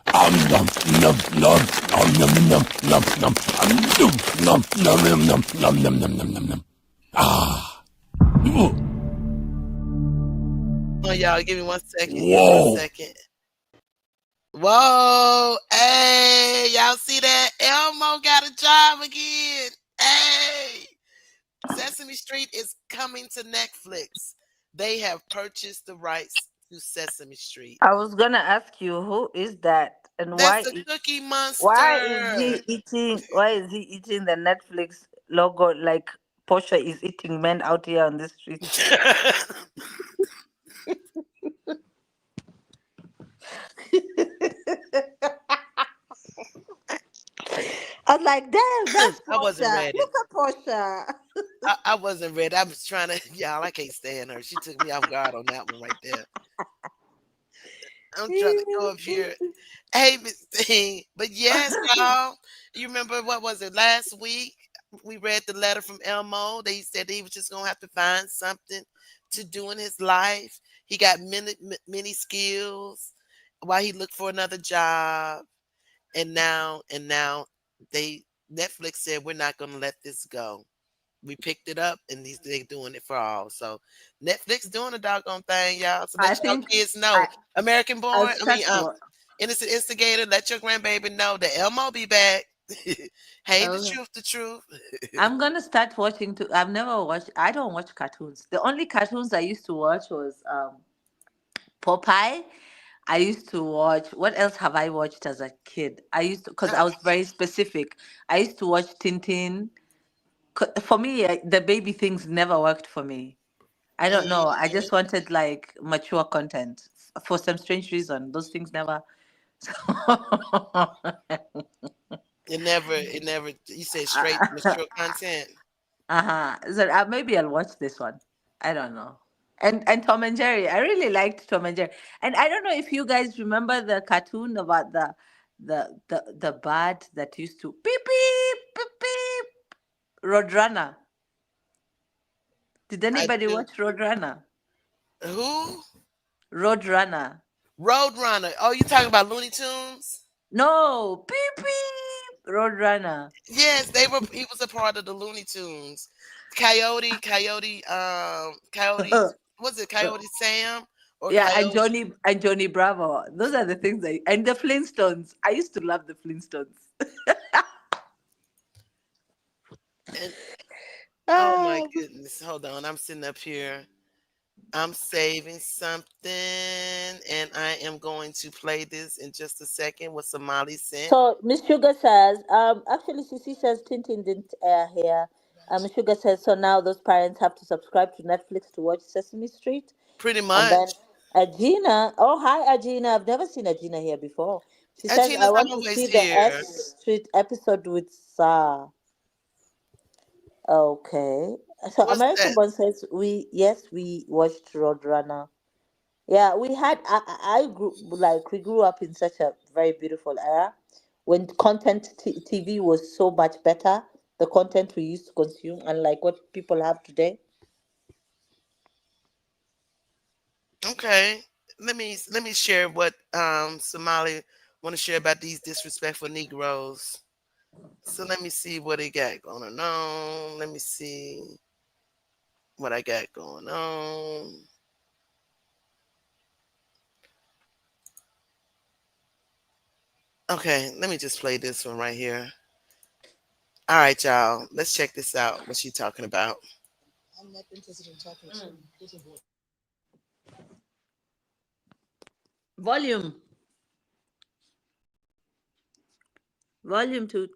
Num num num num num num num num num num num num. Ah. Oh, y'all, give me 1 second. Whoa. 1 second. Whoa. Hey, y'all see that? Elmo got a job again. Hey. Sesame Street is coming to Netflix. They have purchased the rights to Sesame Street. I was gonna ask you who is that and That's the Cookie Monster. Why is he eating the Netflix logo like Portia is eating men out here on the street? I was like, damn, that's Portia. I wasn't ready. Look at Portia. I wasn't ready. I was trying to, y'all, I can't stand her. She took me off guard on that one right there. I'm trying to go up here. Hey, Miss Thing. But yes, y'all. You remember what was it last week? We read the letter from Elmo. They said he was just gonna have to find something to do in his life. He got many skills while he looked for another job. And now they Netflix said we're not gonna let this go. We picked it up and they doing it for all. So Netflix doing a doggone thing, y'all. So I let y'all think kids know. American I'll born, start innocent instigator, let your grandbaby know that Elmo be back. Hey, the okay. truth, the truth. I'm gonna start watching too. I've never watched. I don't watch cartoons. The only cartoons I used to watch was Popeye. I used to watch. What else have I watched as a kid? I used to, because I was very specific. I used to watch Tintin. For me, the baby things never worked for me. I don't know. I just wanted like mature content for some strange reason. Those things never. It never. You said straight mature content. Uh-huh. So maybe I'll watch this one. I don't know. And Tom and Jerry. I really liked Tom and Jerry. And I don't know if you guys remember the cartoon about the bird that used to beep beep Roadrunner. Did I anybody do. watch Roadrunner? Who? Roadrunner. Roadrunner. Oh, you talking about Looney Tunes? No, beep beep Roadrunner. Yes, they were. He was a part of the Looney Tunes. Coyote. Was it Coyote Sam or Yeah, Coyote? And Johnny Bravo. Those are the things and the Flintstones. I used to love the Flintstones. And oh my Ah, goodness, hold on. I'm sitting up here. I'm saving something, and I am going to play this in just a second. What Somali sent. so Miss Sugar says, actually Sissy says Tintin didn't air here. Miss Sugar says, so now those parents have to subscribe to Netflix to watch Sesame Street. Pretty And then much. Agina, oh hi Agina, I've never seen Agina here before. She says, I Gina's want to always see the here. S Street episode with Sa. Okay. So What's American that? Born says we watched Roadrunner. Yeah, we had I grew like we grew up in such a very beautiful era when TV was so much better. The content we used to consume, unlike what people have today. Okay. Let me share what Somali want to share about these disrespectful Negroes. So let me see what they got going on. Let me see what I got going on. Okay, let me just play this one right here. All right, y'all. Let's check this out. What she talking about? I'm not interested in talking to Volume, volume two.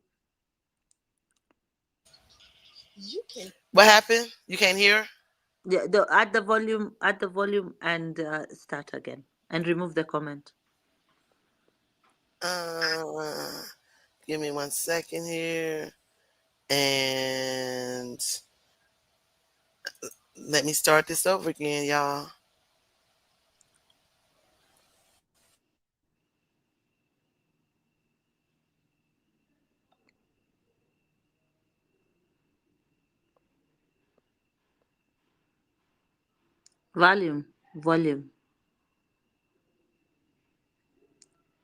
You can. What happened? You can't hear? Yeah, add the volume, and start again, and remove the comment. Uh, give me 1 second here, and let me start this over again, y'all. Volume, volume,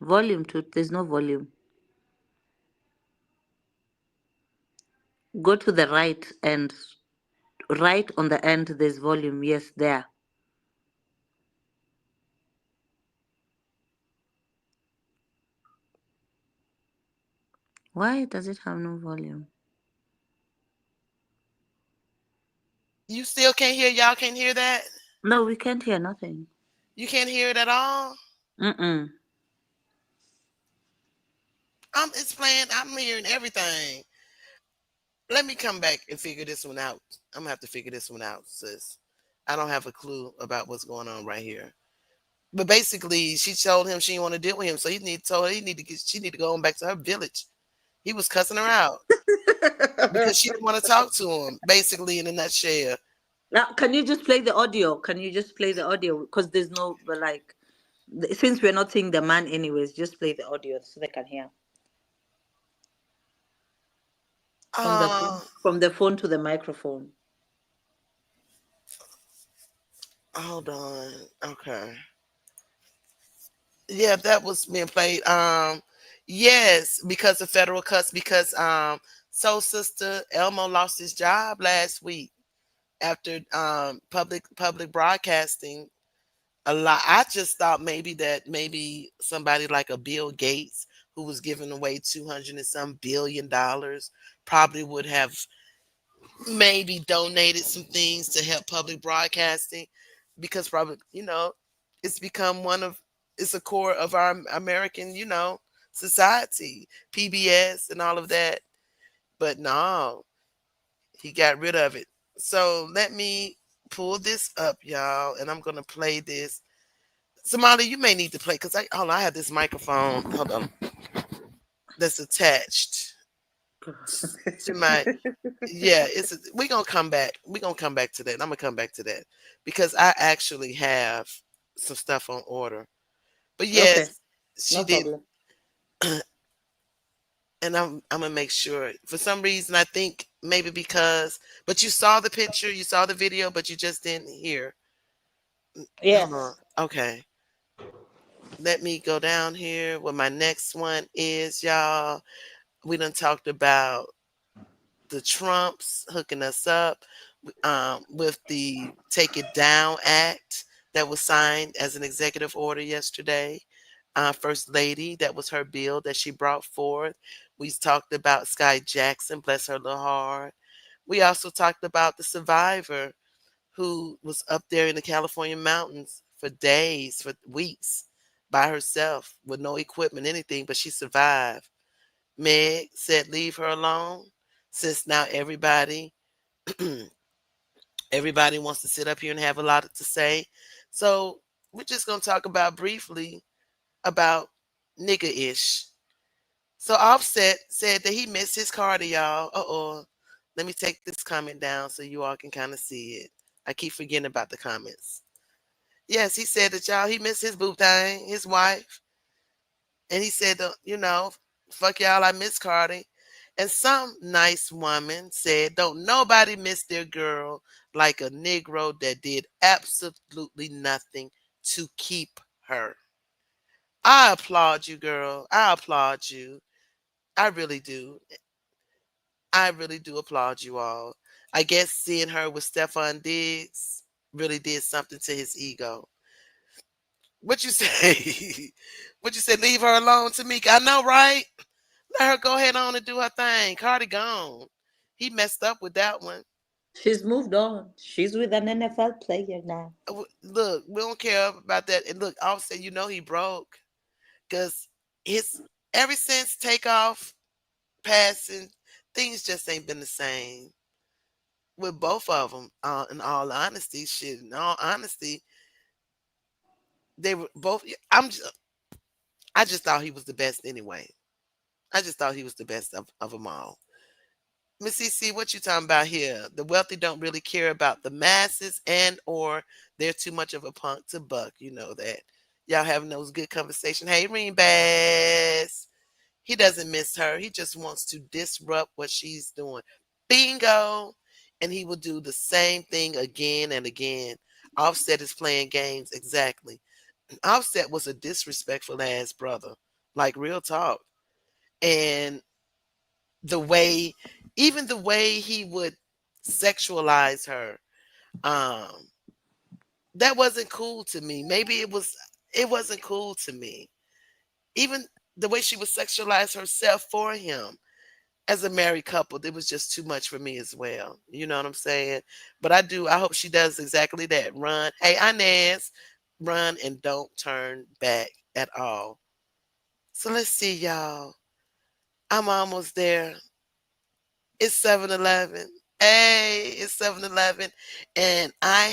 volume two. There's no volume. Go to the right, and right on the end there's volume. Yes, there. Why does it have no volume? You still can't hear? Y'all can't hear that? No, we can't hear nothing. You can't hear it at all? Mm-mm. It's playing. I'm hearing everything. Let me come back and figure this one out. I'm gonna have to figure this one out, sis. I don't have a clue about what's going on right here. But basically, she told him she didn't want to deal with him, so she need to go on back to her village. He was cussing her out because she didn't want to talk to him. Basically, in a nutshell. Now, can you just play the audio? Can you just play the audio? Because there's no like, Since we're not seeing the man anyways, just play the audio so they can hear. From the phone to the microphone. Hold on. Okay. Yeah, that was being played. Yes, because of federal cuts, because Soul Sister Elmo lost his job last week after public broadcasting a lot. I just thought maybe somebody like a Bill Gates, who was giving away 200 and some $billion, probably would have maybe donated some things to help public broadcasting, because probably, it's become it's a core of our American, society, PBS and all of that. But no, he got rid of it. So let me pull this up, y'all, and I'm gonna play this. Somali, you may need to play, because I have this microphone. Hold on. That's attached to my yeah, we're gonna come back. We're gonna come back to that. I'm gonna come back to that because I actually have some stuff on order. But yes, Okay, she no did, problem. and I'm gonna make sure. For some reason, I think maybe because, but you saw the picture, you saw the video, but you just didn't hear. Yes. Hold on. Okay. Let me go down here where my next one is, y'all. We done talked about the Trumps hooking us up with the Take It Down Act that was signed as an executive order yesterday. First Lady, that was her bill that she brought forth. We talked about Sky Jackson, bless her little heart. We also talked about the survivor who was up there in the California mountains for days, for weeks, by herself with no equipment, anything, but she survived. Meg said, leave her alone, since now everybody wants to sit up here and have a lot to say. So we're just going to talk about briefly about nigga ish. So Offset said that he missed his Carter, y'all. Let me take this comment down so you all can kind of see it. I keep forgetting about the comments. Yes, he said that, y'all, he missed his boo thing, his wife. And he said, fuck y'all, I miss Cardi. And some nice woman said, don't nobody miss their girl like a Negro that did absolutely nothing to keep her. I applaud you, girl. I applaud you. I really do. I really do applaud you all. I guess seeing her with Stefan Diggs really did something to his ego. What you say? What you say? Leave her alone, Tamika. I know, right? Let her go ahead on and do her thing. Cardi gone. He messed up with that one. She's moved on. She's with an NFL player now. Look, we don't care about that. And look, Offset, he broke, because his ever since Takeoff passing, things just ain't been the same with both of them. In all honesty, shit. In all honesty, they were both. I just thought he was the best anyway. I just thought he was the best of them all. Miss CC, what you talking about here? The wealthy don't really care about the masses, and or they're too much of a punk to buck. You know that. Y'all having those good conversations. Hey, Reen Bass. He doesn't miss her. He just wants to disrupt what she's doing. Bingo. And he will do the same thing again and again. Offset is playing games. Exactly. Offset was a disrespectful ass brother. Like, real talk. And even the way he would sexualize her, that wasn't cool to me. Maybe it wasn't cool to me. Even the way she would sexualize herself for him as a married couple, it was just too much for me as well. You know what I'm saying? But I hope she does exactly that. Run. Hey, Inez, run and don't turn back at all. So let's see, y'all. I'm almost there. It's 7-Eleven. Hey, it's 7-Eleven. And I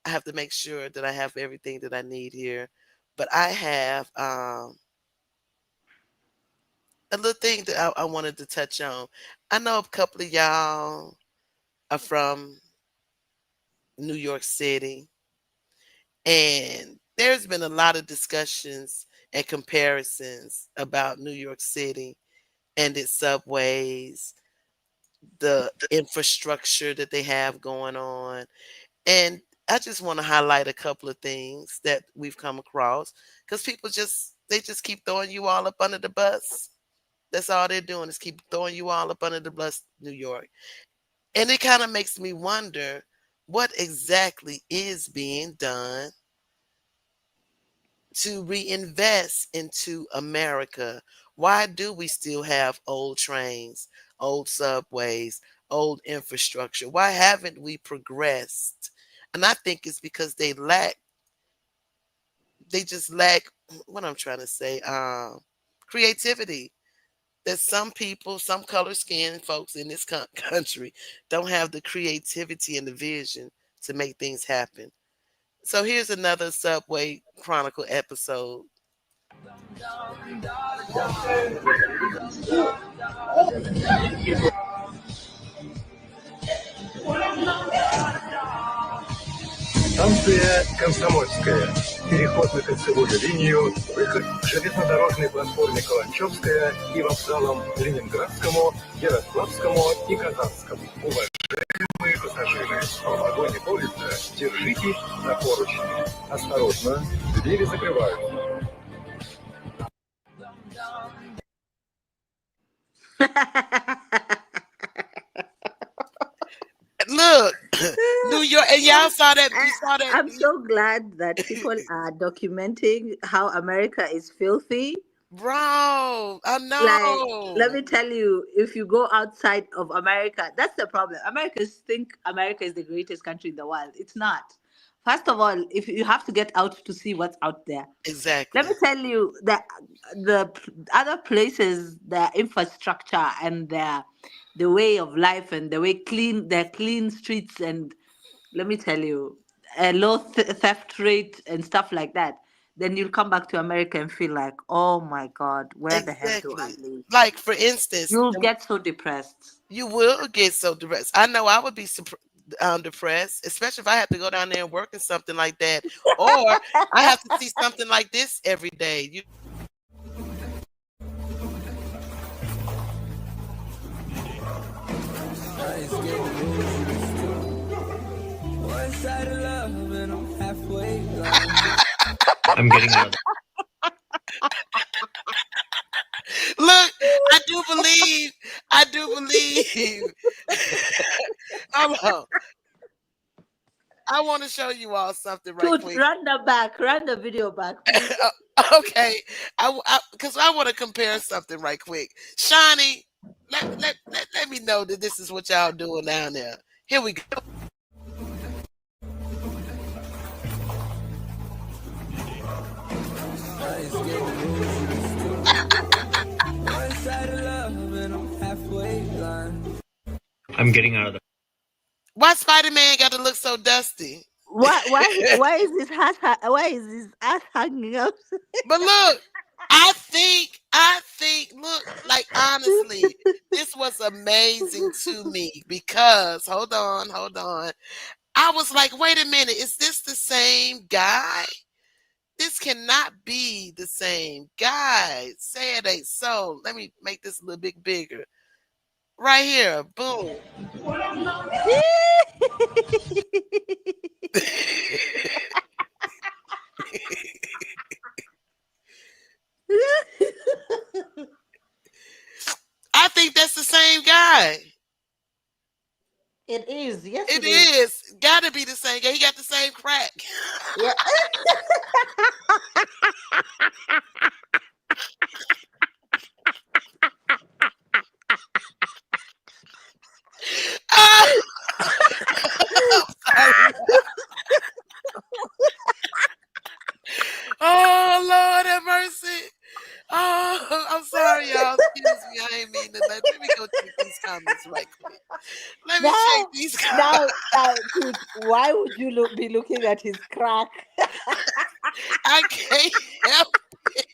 have to make sure that I have everything that I need here. But I have a little thing that I wanted to touch on. I know a couple of y'all are from New York City. And there's been a lot of discussions and comparisons about New York City and its subways, the infrastructure that they have going on. And I just want to highlight a couple of things that we've come across because people they just keep throwing you all up under the bus. That's all they're doing is keep throwing you all up under the bus, New York. And it kind of makes me wonder what exactly is being done to reinvest into America. Why do we still have old trains, old subways, old infrastructure? Why haven't we progressed? And I think it's because they just lack what I'm trying to say, creativity. That some people, some color skinned folks in this country don't have the creativity and the vision to make things happen. So here's another Subway Chronicle episode. Станция Комсомольская. Переход на кольцевую линию, выход к железнодорожной платформе Каланчевская и вокзалам Ленинградскому, Ярославскому и Казанскому. Уважаемые пассажиры, в вагоне поезда держитесь за поручни. Осторожно, двери закрываются. Look, New York, and y'all saw that. You saw that. I'm so glad that people are documenting how America is filthy. Bro, I know. Like, let me tell you, if you go outside of America, that's the problem. Americans think America is the greatest country in the world. It's not. First of all, if you have to get out to see what's out there. Exactly. Let me tell you that the other places, their infrastructure and the way of life and the way their clean streets, and let me tell you, a low theft rate and stuff like that, then you'll come back to America and feel like, oh my God, where the hell do I live? Like, for instance, you'll get so depressed. You will get so depressed. I know I would be depressed, especially if I have to go down there and work in something like that, or I have to see something like this every day. I'm getting out. Look, I do believe. Hold on. I want to show you all something right quick. Run the video back. Okay, because I want to compare something right quick. Shawnee, let me know that this is what y'all doing down there. Here we go. I'm getting out of the. Why Spider-Man got to look so dusty? Why is his ass hanging out? But look, I think, look, like honestly, this was amazing to me because hold on. I was like, wait a minute, is this the same guy? This cannot be the same guy. Say it ain't so. Let me make this a little bit bigger. Right here, boom. I think that's the same guy. It is. Yes, it is. Gotta be the same guy. He got the same crack. Yeah. Oh, Lord have mercy. Oh, I'm sorry, y'all. Excuse me. I ain't mean to. Let me go check these comments right quick. Let me check these comments. Now, why would you be looking at his crack? I can't help it.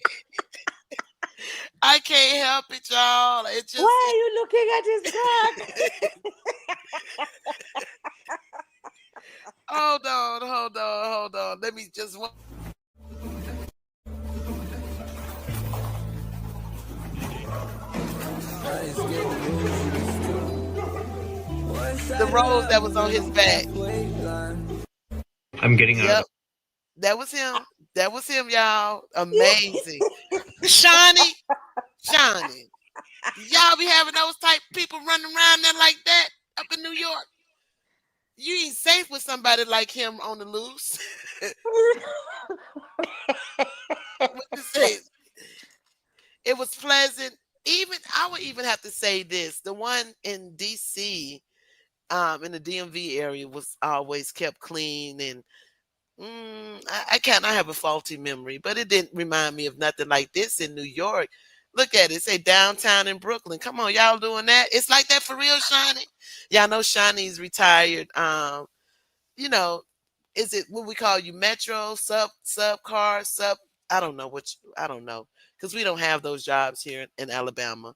I can't help it, y'all. It just. Why are you looking at his crack? Hold on. Let me just. the rose that was on his back. I'm getting out of Yep, that was him. That was him, y'all. Amazing. Shawnee, Shawnee. Y'all be having those type people running around there like that up in New York. You ain't safe with somebody like him on the loose. What you say? It was pleasant. Even I would even have to say this: the one in DC, in the DMV area, was always kept clean, and I can't. I have a faulty memory, but it didn't remind me of nothing like this in New York. Look at it. Say downtown in Brooklyn. Come on, y'all doing that? It's like that for real, Shawnee. Y'all know Shawnee's retired. You know, is it what we call you metro sub car sub? I don't know I don't know because we don't have those jobs here in Alabama.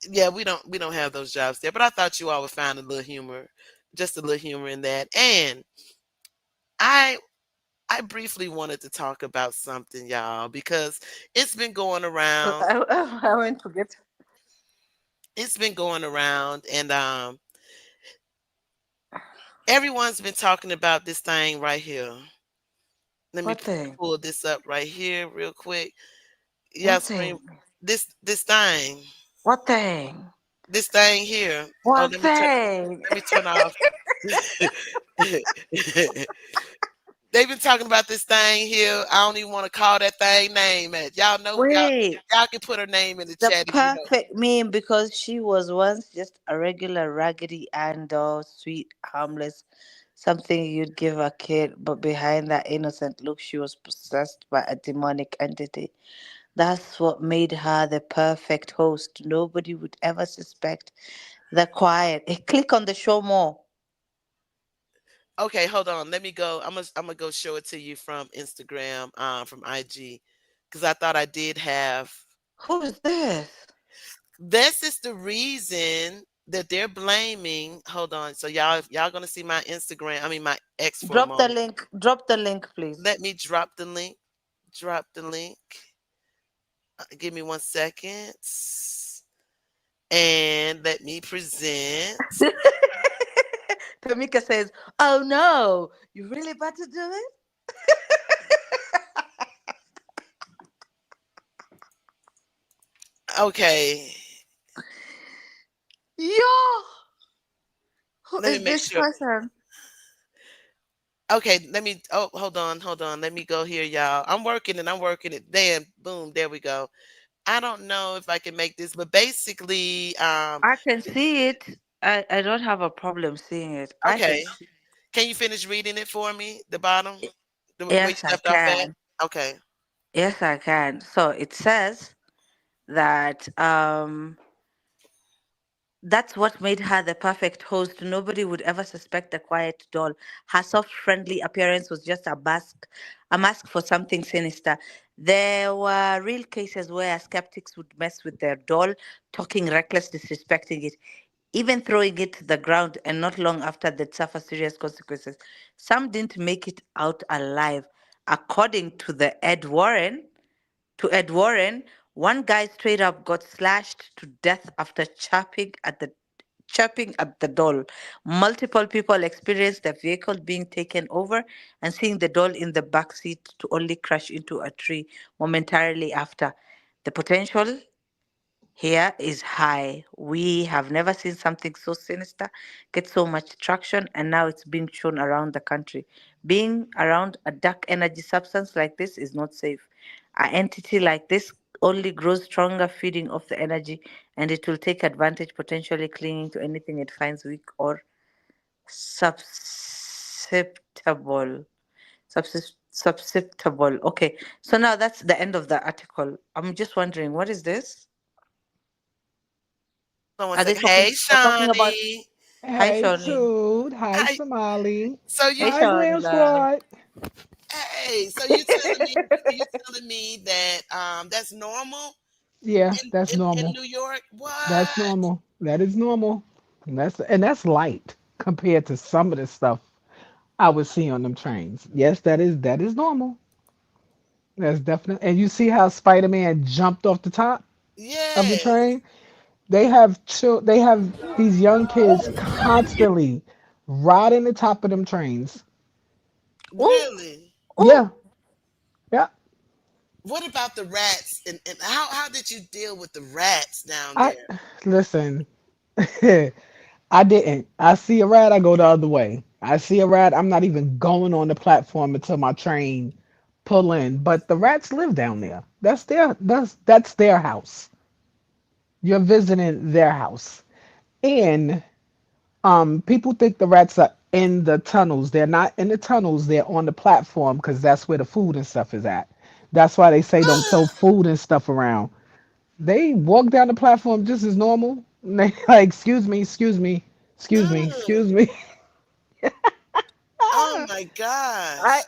Yeah, we don't have those jobs there. But I thought you all would find a little humor, just a little humor in that. And I I briefly wanted to talk about something, y'all, because it's been going around. I won't forget. It's been going around, and everyone's been talking about this thing right here. Let me What thing? pull this up right here real quick. Yeah, What screen thing? this thing. What thing? This thing here. Oh, What thing? let me turn off. They've been talking about this thing here. I don't even want to call that thing name. Y'all know Wait, y'all can put her name in the the chat if you know. perfect meme because she was once just a regular raggedy and sweet, harmless, something you'd give a kid, but behind that innocent look, she was possessed by a demonic entity. That's what made her the perfect host. Nobody would ever suspect the quiet. Click on the show more. Okay, hold on. Let me go. I'm gonna go show it to you from Instagram, from IG, because I thought I did have. Who is this? This is the reason that they're blaming. Hold on. So y'all gonna see my Instagram. I mean my ex for a Drop the moment. link. Drop the link, please. Let me drop the link. Drop the link. Give me 1 second. And let me present. Tamika says, "Oh no, you really about to do it?" Okay. Yo, who Let me is make this sure. person? Okay, let me. Oh, hold on. Let me go here, y'all. I'm working it. Damn, boom, there we go. I don't know if I can make this, but basically, I can see it. I don't have a problem seeing it. I can okay. see. Can you finish reading it for me? The bottom, where you Yes, I left off at. can. Okay. Yes, I can. So it says that that's what made her the perfect host. Nobody would ever suspect the quiet doll. Her soft, friendly appearance was just a mask for something sinister. There were real cases where skeptics would mess with their doll, talking reckless, disrespecting it, even throwing it to the ground, and not long after they'd suffer serious consequences. Some didn't make it out alive. According to Ed Warren, one guy straight up got slashed to death after chirping at the doll. Multiple people experienced the vehicle being taken over and seeing the doll in the back seat to only crash into a tree momentarily after. The potential here is high. We have never seen something so sinister get so much traction, and now it's being shown around the country. Being around a dark energy substance like this is not safe. An entity like this only grows stronger, feeding off the energy, and it will take advantage, potentially clinging to anything it finds weak or susceptible. Susceptible. Okay, so now that's the end of the article. I'm just wondering, what is this? Someone Are said, they talking? "Hey, They're talking about. Shawnee." Hi, Hey, Shawnee. Toot. Hi, Hi. Somali. So you, Hey, Hi, Shawnee, Glam love. Squad. hey, so you telling me that that's normal Yeah, in that's in normal. New York? That's What? normal. That is normal. And that's light compared to some of the stuff I would see on them trains. Yes, that is normal. That's definitely. And you see how Spider-Man jumped off the top? of the Yes. train. They have these young kids constantly riding the top of them trains. Oh, Really? Yeah, yeah. What about the rats? And how did you deal with the rats down I there? listen. I didn't. I see a rat, I go the other way. I see a rat, I'm not even going on the platform until my train pull in. But the rats live down there. That's their house. You're visiting their house. And people think the rats are in the tunnels. They're not in the tunnels, they're on the platform because that's where the food and stuff is at. That's why they say don't throw food and stuff around. They walk down the platform just as normal. And they like, excuse me, excuse me, excuse me, Mm. excuse me. Oh my I, gosh.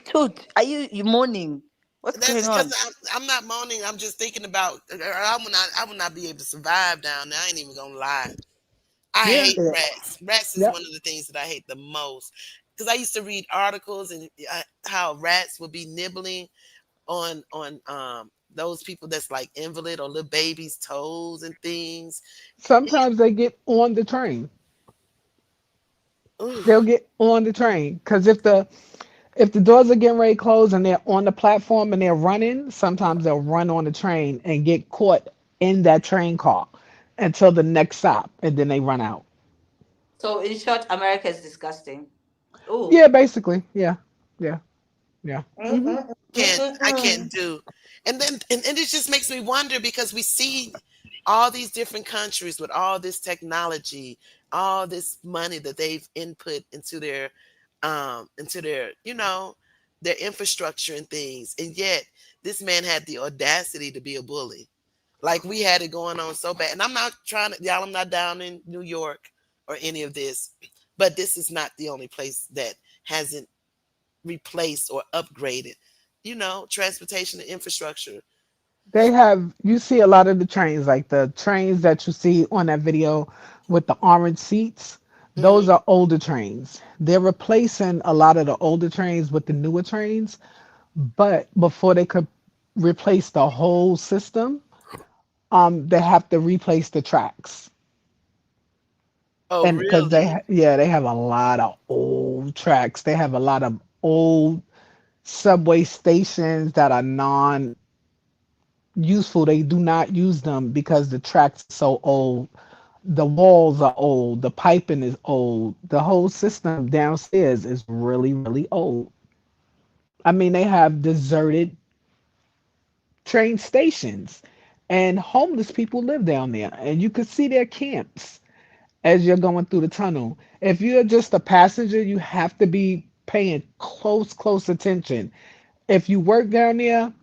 Toot, are you mourning? What's That's going because on? I'm not moaning. I'm just thinking about. I would not be able to survive down there. I ain't even gonna lie. I Yeah, hate rats. Rats is yep. one of the things that I hate the most. Because I used to read articles and how rats would be nibbling on those people that's like invalid or little babies' toes and things. Sometimes they get on the train. Ooh. They'll get on the train because if the doors are getting ready to close and they're on the platform and they're running, sometimes they'll run on the train and get caught in that train car until the next stop, and then they run out. So in short, America is disgusting. Oh. Yeah, basically. Yeah, yeah, yeah. Hmm. I can't do. And then and it just makes me wonder because we see all these different countries with all this technology, all this money that they've input into their, their infrastructure and things. And yet this man had the audacity to be a bully. Like we had it going on so bad. And I'm not trying to, y'all, I'm not down in New York or any of this, but this is not the only place that hasn't replaced or upgraded, transportation and infrastructure. You see a lot of the trains, like the trains that you see on that video with the orange seats. Hmm. Those are older trains. They're replacing a lot of the older trains with the newer trains, but before they could replace the whole system, they have to replace the tracks. Oh, And because really? they have a lot of old tracks. They have a lot of old subway stations that are non useful. They do not use them because the tracks are so old. The walls are old. The piping is old. The whole system downstairs is really, really old. I mean, they have deserted train stations, and homeless people live down there, and you can see their camps as you're going through the tunnel. If you're just a passenger, you have to be paying close, close attention. If you work down there,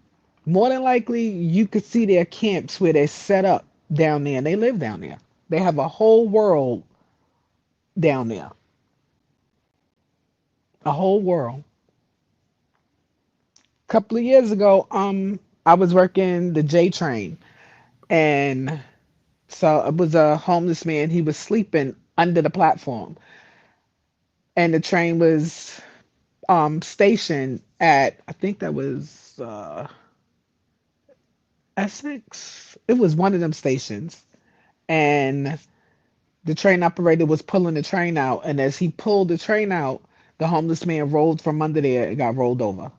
more than likely you could see their camps where they're set up down there and they live down there. They have a whole world down there. A whole world. A couple of years ago, I was working the J train, and so it was a homeless man. He was sleeping under the platform, and the train was stationed at, I think that was Essex. It was one of them stations, and the train operator was pulling the train out, and as he pulled the train out, the homeless man rolled from under there and got rolled over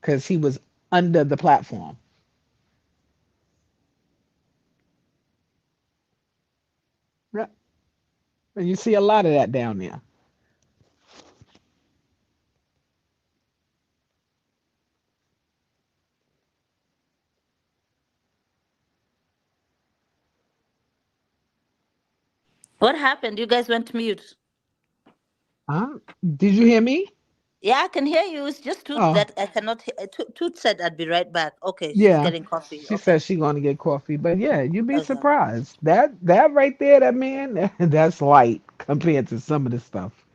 because he was under the platform. Yeah. And you see a lot of that down there. What happened? You guys went mute. Huh? Did you hear me? Yeah, I can hear you. It's just Toot Oh, that I cannot hear. Toot said I'd be right back. Okay, she's yeah. getting coffee. She Okay. says she's going to get coffee, but yeah, you'd be Okay. surprised. That right there, that man, that's light compared to some of the stuff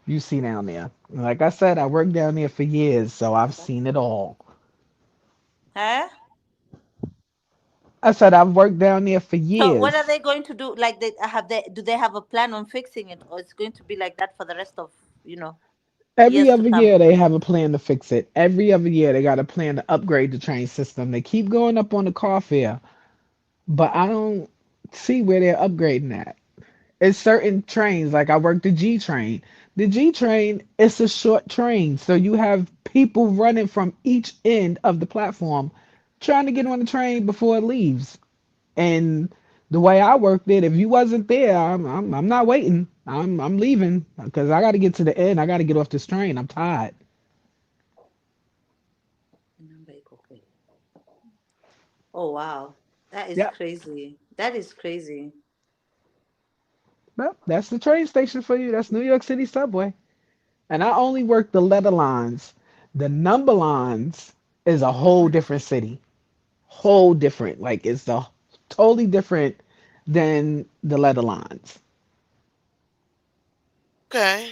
you see down there. Like I said, I worked down there for years, so I've seen it all. Huh? I said I've worked down there for So what are years. they going to do? Like do they have a plan on fixing it, or it's going to be like that for the rest of Every years to other come? year they have a plan to fix it. Every other year they got a plan to upgrade the train system. They keep going up on the car fare, but I don't see where they're upgrading that. It's certain trains, like I work the G train. The G train, it's a short train, so you have people running from each end of the platform trying to get on the train before it leaves. And the way I worked it, if you wasn't there, I'm not waiting. I'm leaving because I got to get to the end. I got to get off this train. I'm tired. Oh wow, that is Yep. crazy. That is crazy. Well, that's the train station for you. That's New York City subway. And I only work the letter lines. The number lines is a whole different city. Whole different. Like it's a totally different than the letter lines. Okay.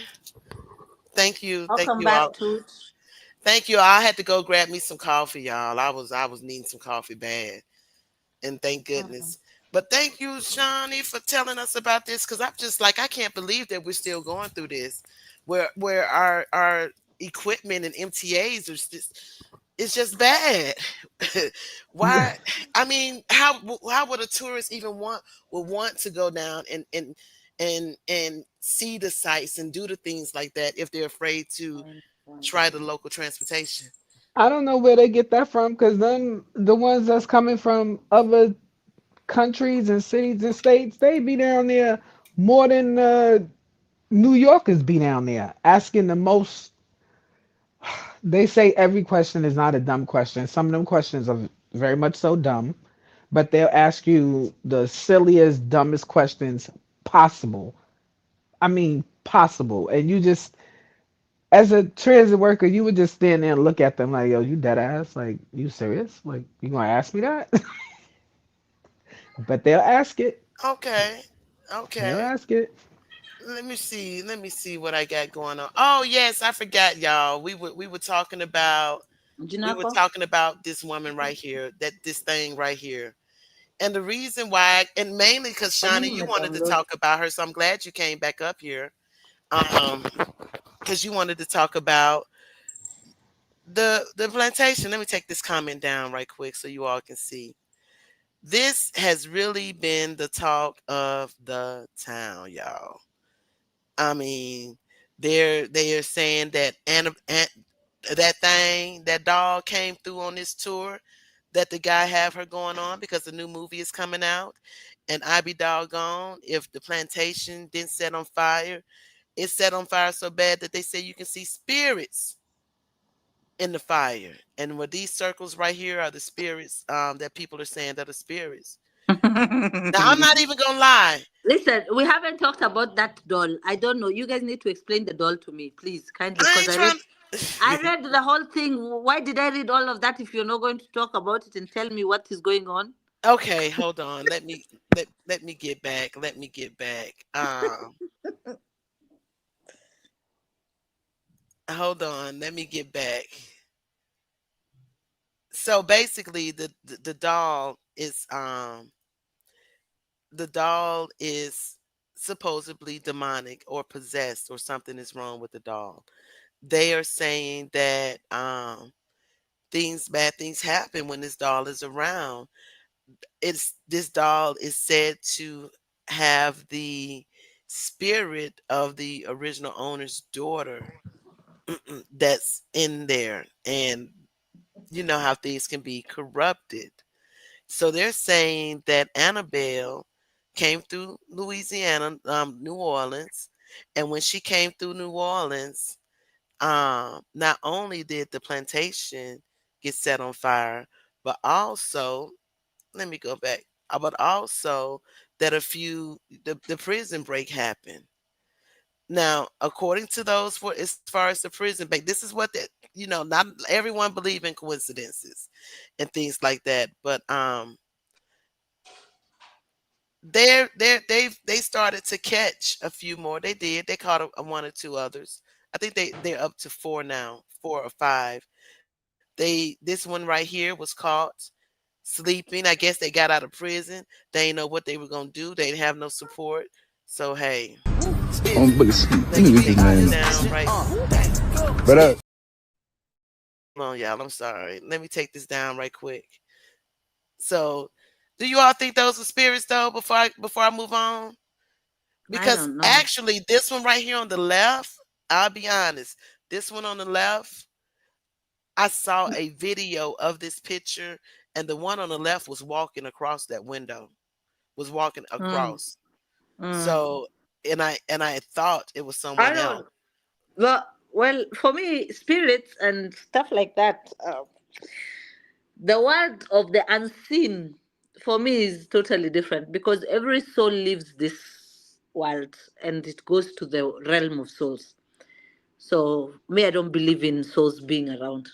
Thank you. Thank Welcome you all. back to Thank you. I had to go grab me some coffee, y'all. I was needing some coffee bad. And thank goodness. But thank you, Shawnee, for telling us about this. Cause I'm just like, I can't believe that we're still going through this. Where our equipment and MTAs are just it's just bad. Why? I mean, how would a tourist even would want to go down and see the sights and do the things like that if they're afraid to try the local transportation? I don't know where they get that from because then the ones that's coming from other countries and cities and states, they be down there more than New Yorkers be down there asking the most. They say every question is not a dumb question. Some of them questions are very much so dumb, but they'll ask you the silliest, dumbest questions possible. I mean, possible. And you just, as a transit worker, you would just stand there and look at them like, yo, you dead ass? Like, you serious? Like, you gonna ask me that? But they'll ask it. Okay. They'll Okay. ask it. Let me see. Let me see what I got going on. Oh yes, I forgot, y'all. We were talking about this woman right here, this thing right here. And the reason why, and mainly because Shawnee, you wanted to talk about her, so I'm glad you came back up here. Because you wanted to talk about the plantation. Let me take this comment down right quick so you all can see. This has really been the talk of the town, y'all. I mean, they are saying that that dog came through on this tour, that the guy have her going on because the new movie is coming out. And I be doggone if the plantation didn't set on fire. It set on fire so bad that they say you can see spirits in the fire. And what these circles right here are the spirits that people are saying that are spirits. Now I'm not even gonna lie. Listen, we haven't talked about that doll. I don't know. You guys need to explain the doll to me, please, kindly. Because I read the whole thing. Why did I read all of that if you're not going to talk about it and tell me what is going on? Okay, hold on. Let me get back. Let me get back. Hold on. Let me get back. So basically, the doll is supposedly demonic or possessed, or something is wrong with the doll. They are saying that bad things happen when this doll is around. This doll is said to have the spirit of the original owner's daughter that's in there, and you know how things can be corrupted. So they're saying that Annabelle came through Louisiana, New Orleans, and when she came through New Orleans, not only did the plantation get set on fire, but also, let me go back, but also that the prison break happened. Now, according to those, as far as the prison break, this is what not everyone believe in coincidences and things like that, but they started to catch a few more. They caught one or two others. I think they're up to 4 now, 4 or 5. This one right here was caught sleeping. I guess they got out of prison. They didn't know what they were gonna do. They didn't have no support. So hey, But hold on, y'all. I'm sorry. Let me take this down right quick. So Do you all think those were spirits though? Before I move on, I because don't know. actually this one right here on the left, I'll be honest, this one on the left, I saw a video of this picture, and the one on the left was walking across that window, was walking Mm, across. mm. So, and I thought it was I someone else. don't. Well, for me, spirits and stuff like that. The world of the unseen for me is totally different because every soul lives this world and it goes to the realm of souls. So me, I don't believe in souls being around.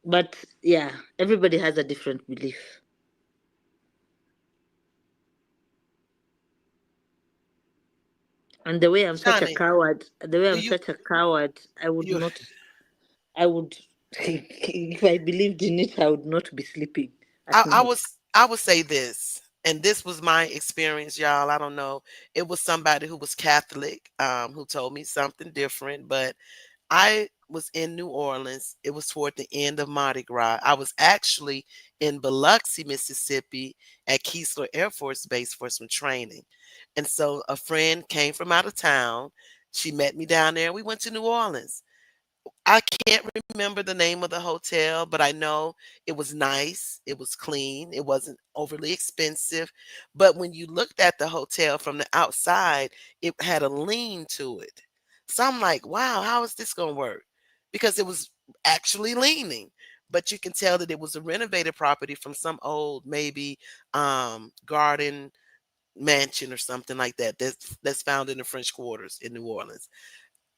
But yeah, everybody has a different belief. And the way I'm such a Johnny, coward, do you I would you not. I would, if I believed in it, I would not be sleeping at night. I would say this, and this was my experience, y'all. I don't know. It was somebody who was Catholic, who told me something different, but I was in New Orleans. It was toward the end of Mardi Gras. I was actually in Biloxi, Mississippi at Keesler Air Force Base for some training. And so a friend came from out of town. She met me down there. We went to New Orleans. I can't remember the name of the hotel, but I know it was nice. It was clean. It wasn't overly expensive. But when you looked at the hotel from the outside, it had a lean to it. So I'm like, wow, how is this going to work? Because it was actually leaning. But you can tell that it was a renovated property from some old, maybe garden mansion or something like that. That's found in the French Quarters in New Orleans.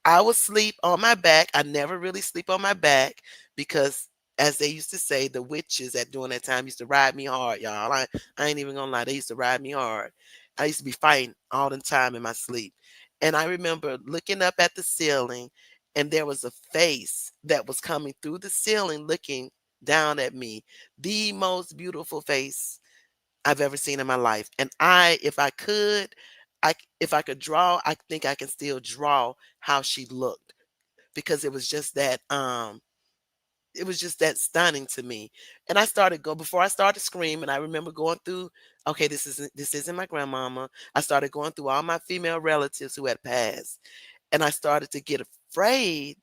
I would sleep on my back. I never really sleep on my back because, as they used to say, the witches at during that time used to ride me hard, y'all. I ain't even gonna lie, they used to ride me hard. I used to be fighting all the time in my sleep. And I remember looking up at the ceiling, and there was a face that was coming through the ceiling looking down at me. The most beautiful face I've ever seen in my life. And if I could, if I could draw, I think I can still draw how she looked because it was just that stunning to me. And I started go before I started screaming. I remember going through, okay, this isn't my grandmama. I started going through all my female relatives who had passed, and I started to get afraid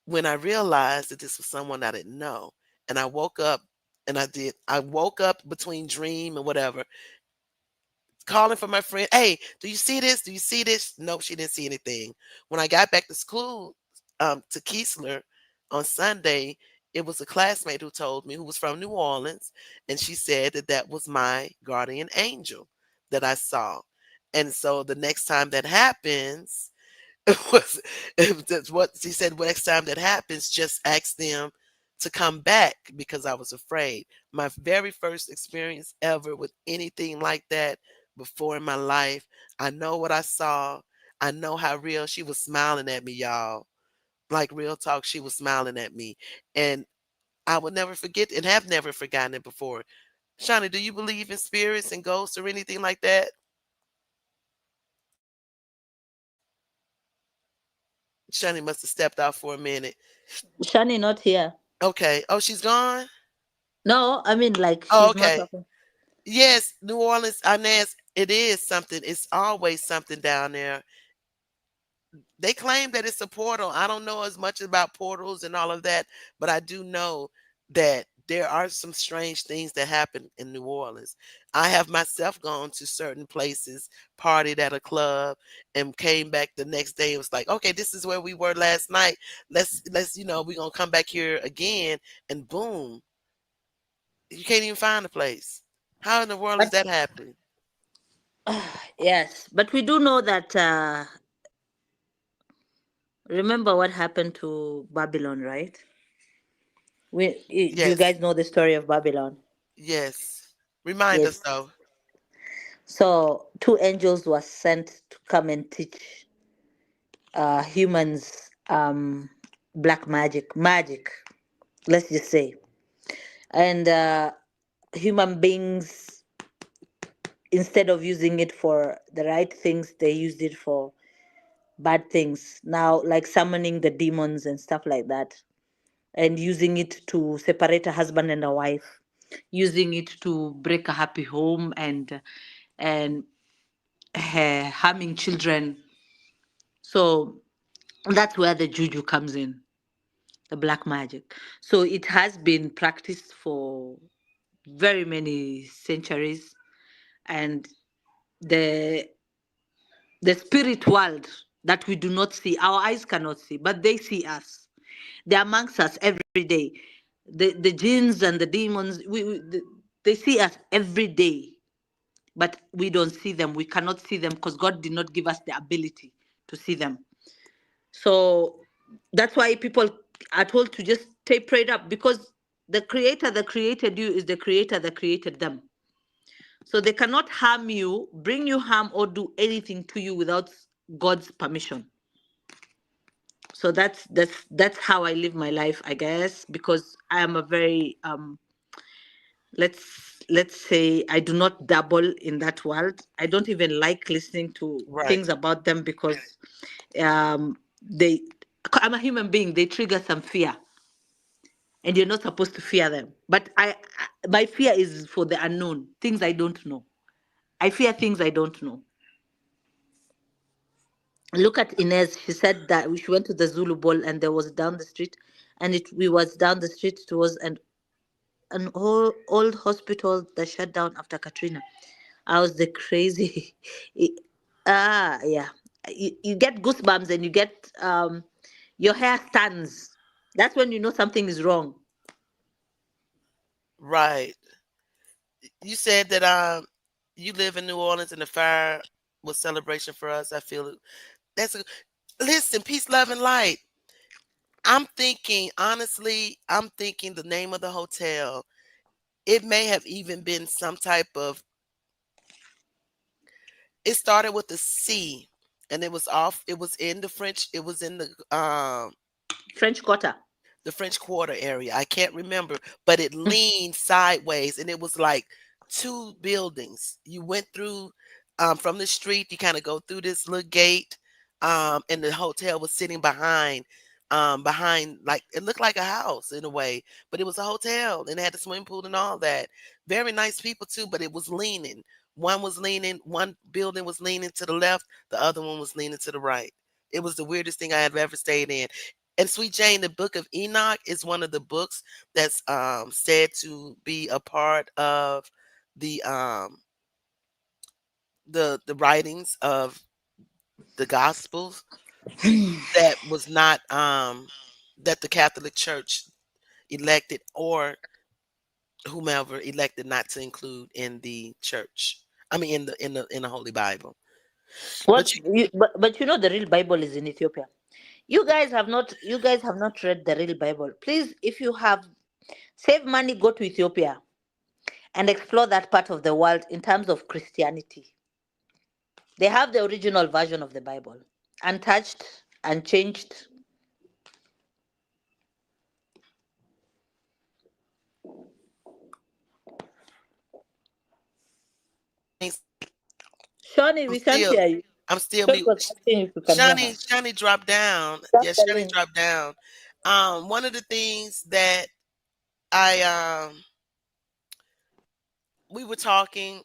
when I realized that this was someone I didn't know. And I woke up, and I woke up between dream and whatever, calling for my friend. Hey, do you see this? Do you see this? Nope, she didn't see anything. When I got back to school, to Keesler on Sunday, it was a classmate who told me, who was from New Orleans, and she said that that was my guardian angel that I saw. And so the next time that happens, that's what she said. Next time that happens, just ask them to come back because I was afraid. My very first experience ever with anything like that before in my life. I know what I saw. I know how real she was smiling at me, y'all. Like real talk, she was smiling at me. And I would never forget and have never forgotten it before. Shawnee, do you believe in spirits and ghosts or anything like that? Shawnee must have stepped out for a minute. Shani not here. Okay. Oh, she's gone? No, I mean like Oh, she's not okay. talking. Yes, New Orleans, Inez, it is something. It's always something down there. They claim that it's a portal. I don't know as much about portals and all of that, but I do know that there are some strange things that happen in New Orleans. I have myself gone to certain places, partied at a club, and came back the next day. It was like, okay, this is where we were last night. Let's we're gonna come back here again, and boom, you can't even find the place. How in the world is But that happening? yes, but we do know that. Remember what happened to Babylon, right? Do you Yes, guys know the story of Babylon? yes. Remind us Yes. though. So two angels were sent to come and teach humans black magic. Let's just say, and human beings, instead of using it for the right things, they used it for bad things. Now, like summoning the demons and stuff like that, and using it to separate a husband and a wife. using it to break a happy home and harming children. So that's where the juju comes in, the black magic. So it has been practiced for very many centuries, and the the spirit world that we do not see, our eyes cannot see, but they see us. They're amongst us every day. The jinns and the demons, they see us every day, but we don't see them. We cannot see them because God did not give us the ability to see them. So that's why people are told to just stay prayed up, because the creator that created you is the creator that created them. So they cannot harm you, bring you harm, or do anything to you without God's permission. So that's how I live my life, I guess, because I am a very let's say I do not dabble in that world. I don't even like listening to things about them, because they I'm a human being. They trigger some fear, and you're not supposed to fear them. But my fear is for the unknown, things I don't know. I fear things I don't know. Look at Inez. She said that she went to the Zulu Ball, and there was down the street, and we was down the street. It was an old hospital that shut down after Katrina. I was the crazy. Yeah. You get goosebumps, and you get your hair stands. That's when you know something is wrong. Right. You said that you live in New Orleans and the fire was celebration for us. I feel that's a listen, peace, love, and light. I'm thinking the name of the hotel. It may have even been some type of, it started with a C, and it was in the French, it was in the French Quarter. The French Quarter area. I can't remember, but it leaned sideways, and it was like two buildings. You went through from the street, you kind of go through this little gate, and the hotel was sitting behind, like it looked like a house in a way, but it was a hotel, and it had a swimming pool and all that. Very nice people too, but it was leaning. One building was leaning to the left, the other one was leaning to the right. It was the weirdest thing I have ever stayed in. And Sweet Jane, the Book of Enoch is one of the books that's said to be a part of the writings of the Gospels that was not that the Catholic Church elected, or whomever elected not to include in the church. I mean, in the Holy Bible. But you know the real Bible is in Ethiopia. You guys have not read the real Bible. Please, if you have save money, go to Ethiopia and explore that part of the world in terms of Christianity. They have the original version of the Bible, untouched, unchanged. Shawnee, we can't hear you. I'm still Shawnee was asking if you can hear her. Shani dropped down. Yeah, Shani dropped down. One of the things that we were talking,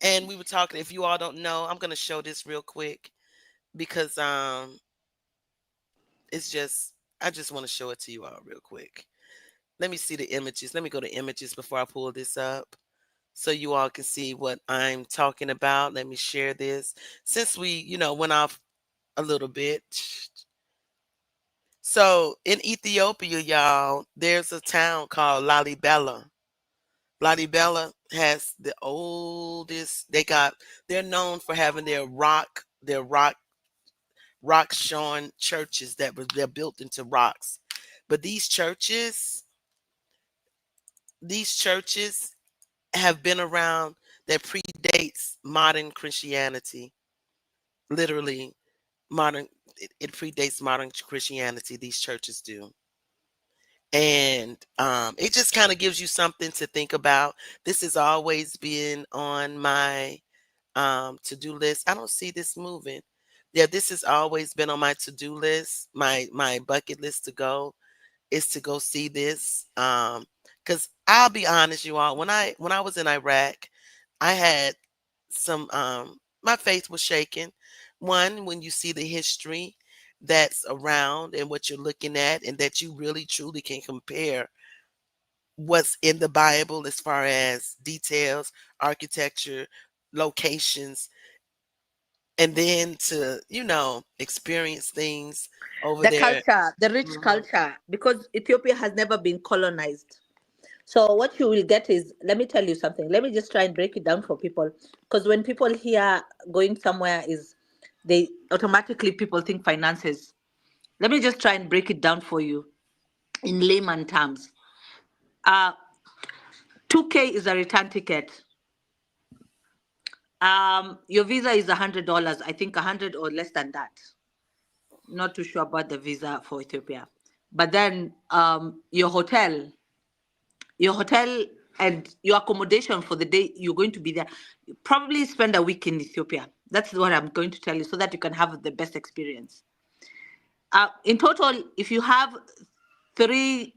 if you all don't know, I'm gonna show this real quick because it's just, I just want to show it to you all real quick. Let me see the images. Let me go to images before I pull this up so you all can see what I'm talking about. Let me share this since we, went off a little bit. So in Ethiopia, y'all, there's a town called Lalibela. Lalibela has the oldest, they're known for having their rock showing churches they're built into rocks. But these churches have been around that predates modern Christianity. Literally, it predates modern Christianity. These churches do. And it just kind of gives you something to think about. This has always been on my to-do list. I don't see this moving. Yeah, this has always been on my to-do list, my bucket list to go is to go see this. Because I'll be honest, you all, when I was in Iraq, I had some my faith was shaken. One, when you see the history that's around and what you're looking at, and that you really truly can compare what's in the Bible as far as details, architecture, locations, and then to, experience things over The there. culture, the rich Mhm. culture, because Ethiopia has never been colonized. So what you will get is, let me tell you something. Let me just try and break it down for people, because when people hear going somewhere is, they automatically people think finances. Let me just try and break it down for you in layman terms. 2K is a return ticket. Your visa is $100. I think 100 or less than that. Not too sure about the visa for Ethiopia. But then your hotel and your accommodation for the day you're going to be there, you probably spend a week in Ethiopia. That's what I'm going to tell you, so that you can have the best experience. In total, if you have 3K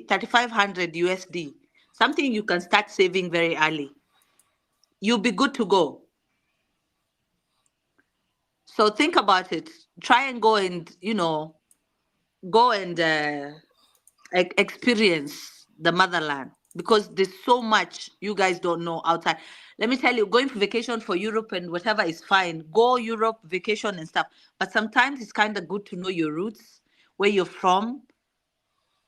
3,500 USD, something you can start saving very early, you'll be good to go. So think about it. Try and go and experience the motherland, because there's so much you guys don't know outside. Let me tell you, going for vacation for Europe and whatever is fine. Go Europe vacation and stuff, but sometimes it's kind of good to know your roots, where you're from,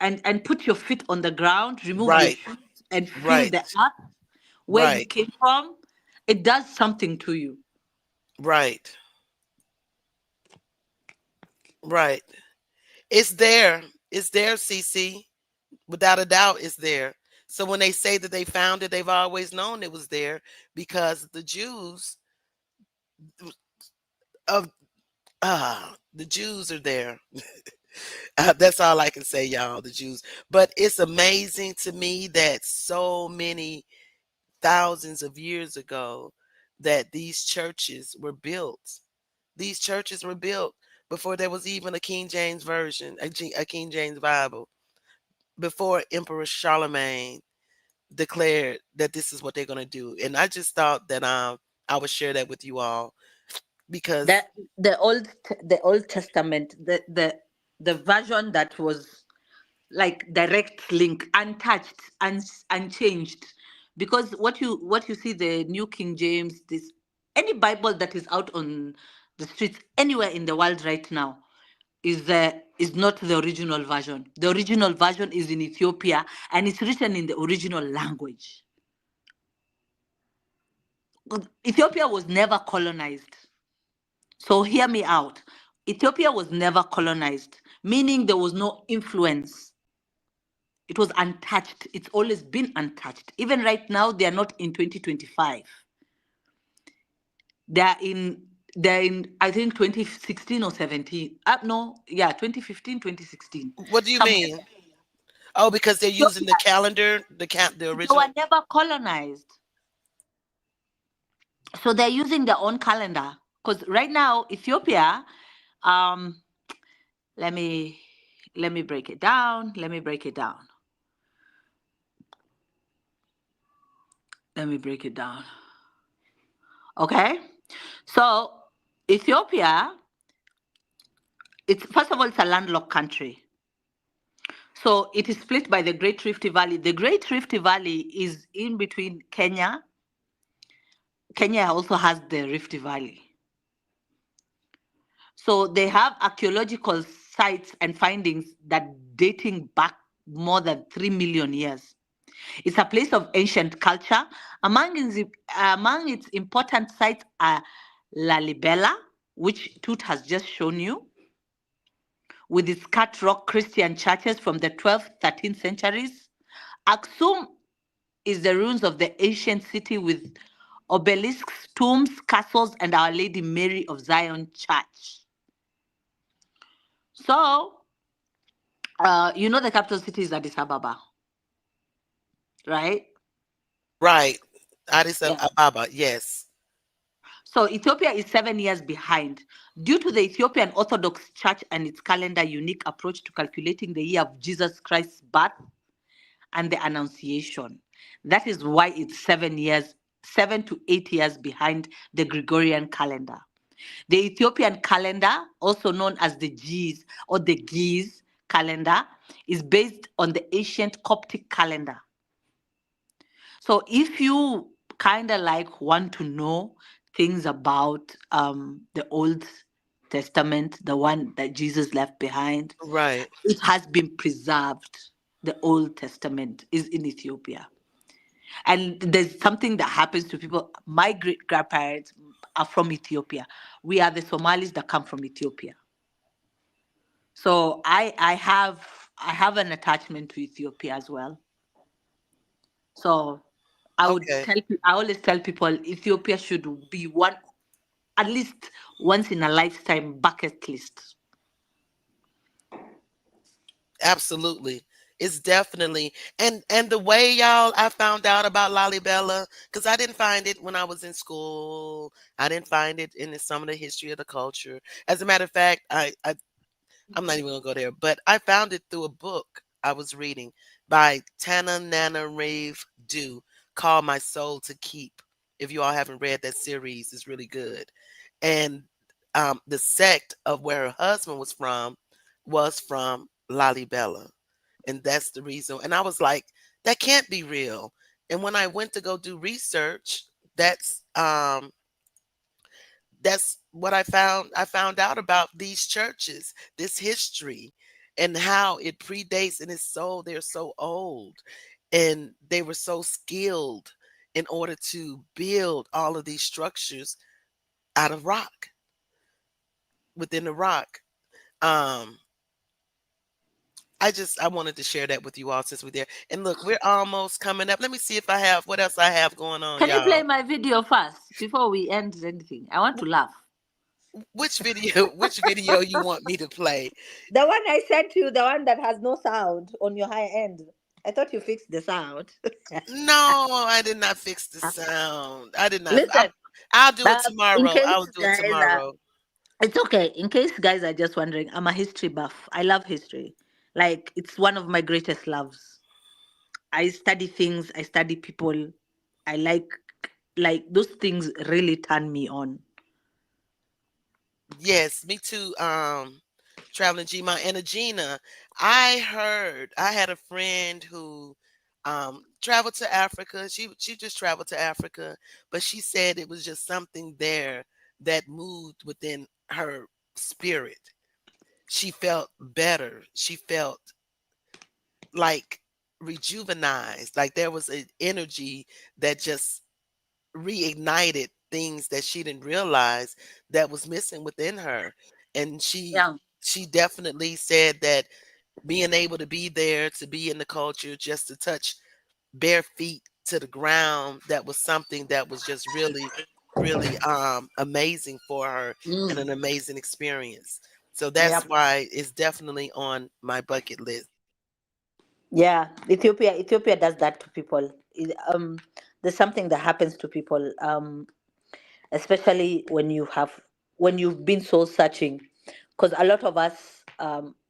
and put your feet on the ground, remove your Right, shoes, and feel right, the earth where you right, came from. It does something to you. right, right. It's there. It's there, CC. Without a doubt, it's there. So when they say that they found it, they've always known it was there, because the Jews of the Jews are there. That's all I can say, y'all. The Jews. But it's amazing to me that so many thousands of years ago that these churches were built. These churches were built before there was even a King James version, a King James Bible, before Emperor Charlemagne declared that this is what they're going to do. And I just thought that I would share that with you all, because That the Old Testament, the version that was like direct link, untouched and unchanged. Because what you see, the New King James, this, any Bible that is out on the streets anywhere in the world right now is not the original version. The original version is in Ethiopia, and it's written in the original language. Ethiopia was never colonized. So hear me out. Ethiopia was never colonized, meaning there was no influence. It was untouched. It's always been untouched. Even right now, they are not in 2025. They're in I think 2016 or 17. No, yeah, 2015, 2016. what do you Somewhere mean? there. Oh, because they're using the Ethiopia, calendar, the they original. were never colonized. So they're using their own calendar. Because right now, Ethiopia, um, let me break it down. Let me break it down. Okay. So Ethiopia, it's first of all, it's a landlocked country. So it is split by the Great Rift Valley. The Great Rift Valley is in between Kenya. Kenya also has the Rift Valley. So they have archaeological sites and findings that dating back more than 3 million years. It's a place of ancient culture. Among its important sites are Lalibela, which Tut has just shown you, with its cut rock Christian churches from the 12th, 13th centuries. Aksum is the ruins of the ancient city with obelisks, tombs, castles, and Our Lady Mary of Zion Church. So, the capital city is Addis Ababa, right? Right. Addis Yeah. Ababa, yes. So Ethiopia is 7 years behind due to the Ethiopian Orthodox Church and its calendar unique approach to calculating the year of Jesus Christ's birth. and the Annunciation. That is why it's 7 to 8 years behind the Gregorian calendar. The Ethiopian calendar, also known as the Ge'ez or the Ge'ez calendar, is based on the ancient Coptic calendar. So if you kind of like want to know things about the Old Testament, the one that Jesus left behind, Right. it has been preserved. The Old Testament is in Ethiopia. And there's something that happens to people. My great grandparents are from Ethiopia. We are the Somalis that come from Ethiopia. So I have an attachment to Ethiopia as well. So I always tell people Ethiopia should be at least once in a lifetime bucket list. Absolutely. It's definitely and the way y'all I found out about Lalibela, because I didn't find it when I was in school. I didn't find it in some of the history of the culture. As a matter of fact, I'm not even gonna go there, but I found it through a book I was reading by Tananarive Due called My Soul to Keep. If you all haven't read that series, it's really good. And the sect of where her husband was from Lalibela. And that's the reason. And I was like, that can't be real. And when I went to go do research, that's what I found. I found out about these churches, this history, and how it predates and they're so old, and they were so skilled in order to build all of these structures out of rock, within the rock. I wanted to share that with you all since we're there. And look, we're almost coming up. Let me see if I have what else I have going on. Can y'all. you play my video first before we end anything? I want to laugh. Which video you want me to play? The one I sent you, the one that has no sound on your high end. I thought you fixed the sound. No, I did not fix the sound. I did not. Listen, I'll do it tomorrow. I'll do it guys, tomorrow. It's okay. In case guys are just wondering, I'm a history buff. I love history. Like, it's one of my greatest loves. I study things. I study people. I like those things really turn me on. Yes, me too. Traveling Gma and Agena. I had a friend who traveled to Africa. She just traveled to Africa, but she said it was just something there that moved within her spirit. She felt better. She felt like rejuvenized, like there was an energy that just reignited things that she didn't realize that was missing within her. And she definitely said that being able to be there, to be in the culture, just to touch bare feet to the ground, that was something that was just really, really amazing for her and an amazing experience. So that's why it's definitely on my bucket list. Yeah, Ethiopia does that to people. There's something that happens to people, especially when you've been soul searching, because a lot of us,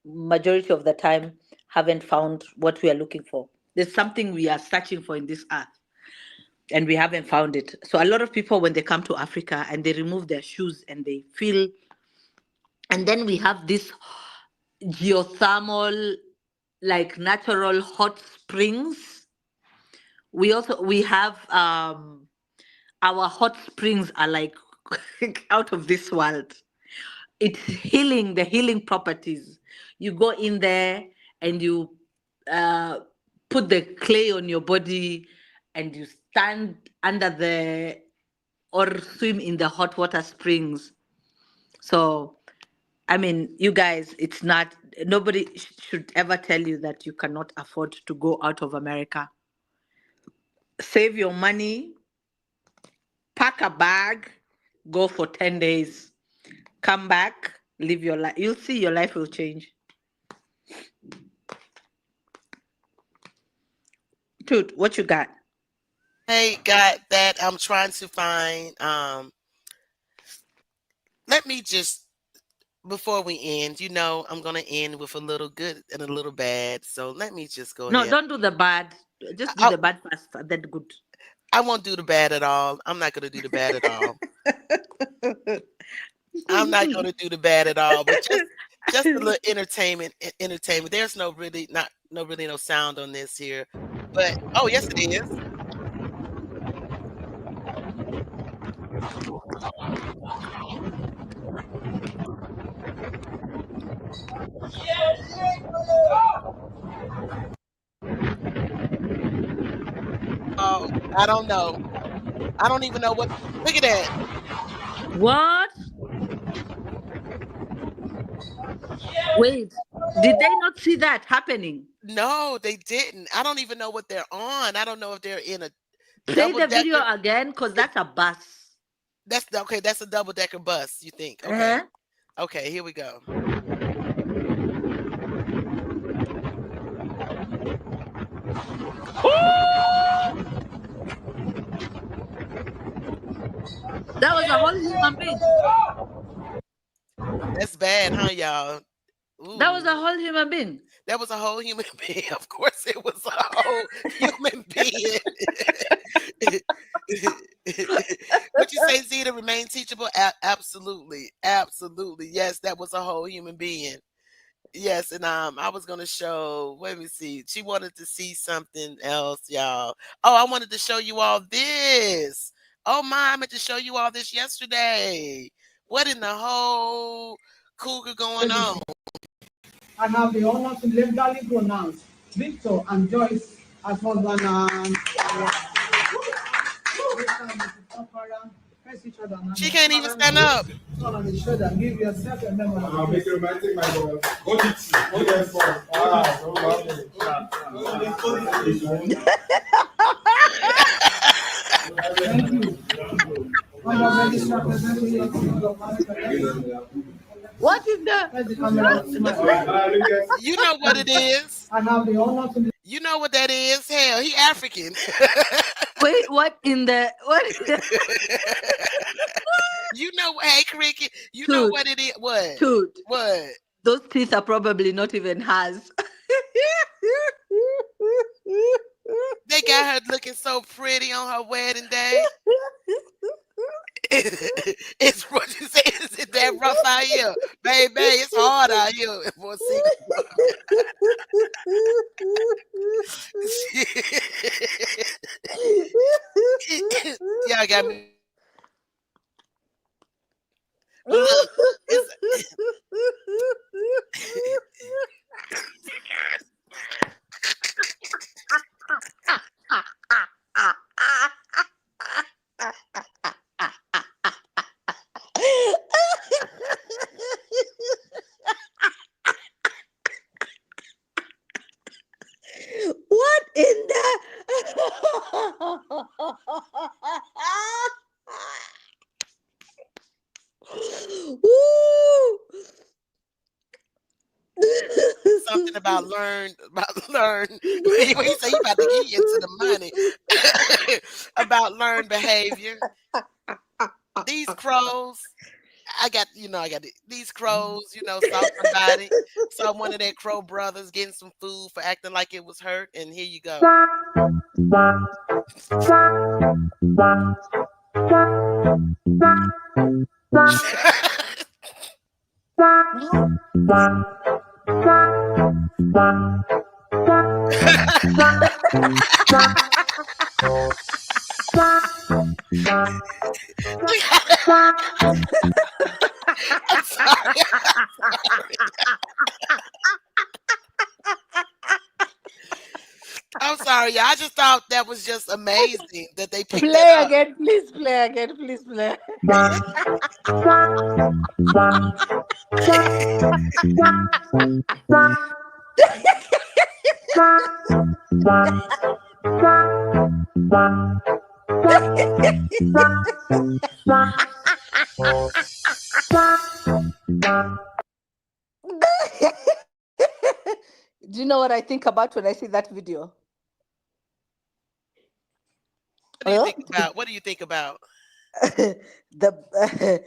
majority of the time, haven't found what we are looking for. There's something we are searching for in this earth, and we haven't found it. So a lot of people, when they come to Africa and they remove their shoes and they feel, and then we have this geothermal, like natural hot springs. We have our hot springs are like out of this world. It's healing, the healing properties. You go in there and you put the clay on your body and you stand under or swim in the hot water springs. So, I mean, you guys, nobody should ever tell you that you cannot afford to go out of America. Save your money, pack a bag, go for 10 days, come back, live your life. You'll see your life will change. Dude, what you got? Hey, got that. I'm trying to find, let me just before we end, I'm gonna end with a little good and a little bad. So let me just go No, ahead. don't do the bad. Just do I, the bad first, and then good. I won't do the bad at all. I'm not gonna do the bad at all. I'm not gonna do the bad at all. But just a little entertainment. There's no sound on this here. But oh yes it is. Oh, I don't know. I don't even know what. Look at that. What? Wait, did they not see that happening? No, they didn't. I don't even know what they're on. I don't know if they're in a Play the video again, because that's a bus. That's okay. That's a double-decker bus. You think? Okay. Okay. Here we go. That was a whole human being. That's bad, huh, y'all? Ooh. That was a whole human being. That was a whole human being. Of course, it was a whole human being. What you say, Zeta? Remain teachable? Absolutely, absolutely. Yes, that was a whole human being. Yes, and I was gonna show. Let me see. She wanted to see something else, y'all. Oh, I wanted to show you all this. Oh my, I meant to show you all this yesterday. What in the whole cougar going on? I have the honor to legally pronounce Victor and Joyce as husband and She can't even stand up. On the shoulder, give yourself a memory. I'll make it romantic, my brother. Hold it. Hold it. Thank you. What is that? You know what it is. I have the honor to. You know what that is? Hell, he African. Wait, what in the what? You know, hey, Cricket. You know what it is? What? Toot. What? Those teeth are probably not even hers. They got her looking so pretty on her wedding day. It's what you say. Is it that rough out here, baby? It's hard out here for a single. Yeah, I got me. Look, What in the? something about learn. When you say you about to get into the money, about learned behavior. These crows, I got these crows, saw somebody, saw one of their crow brothers getting some food for acting like it was hurt, and here you go. I'm sorry, y'all. I just thought that was just amazing that they picked Play again, please. Play again, please. Play. Do you know what I think about when I see that video? What do you think about? the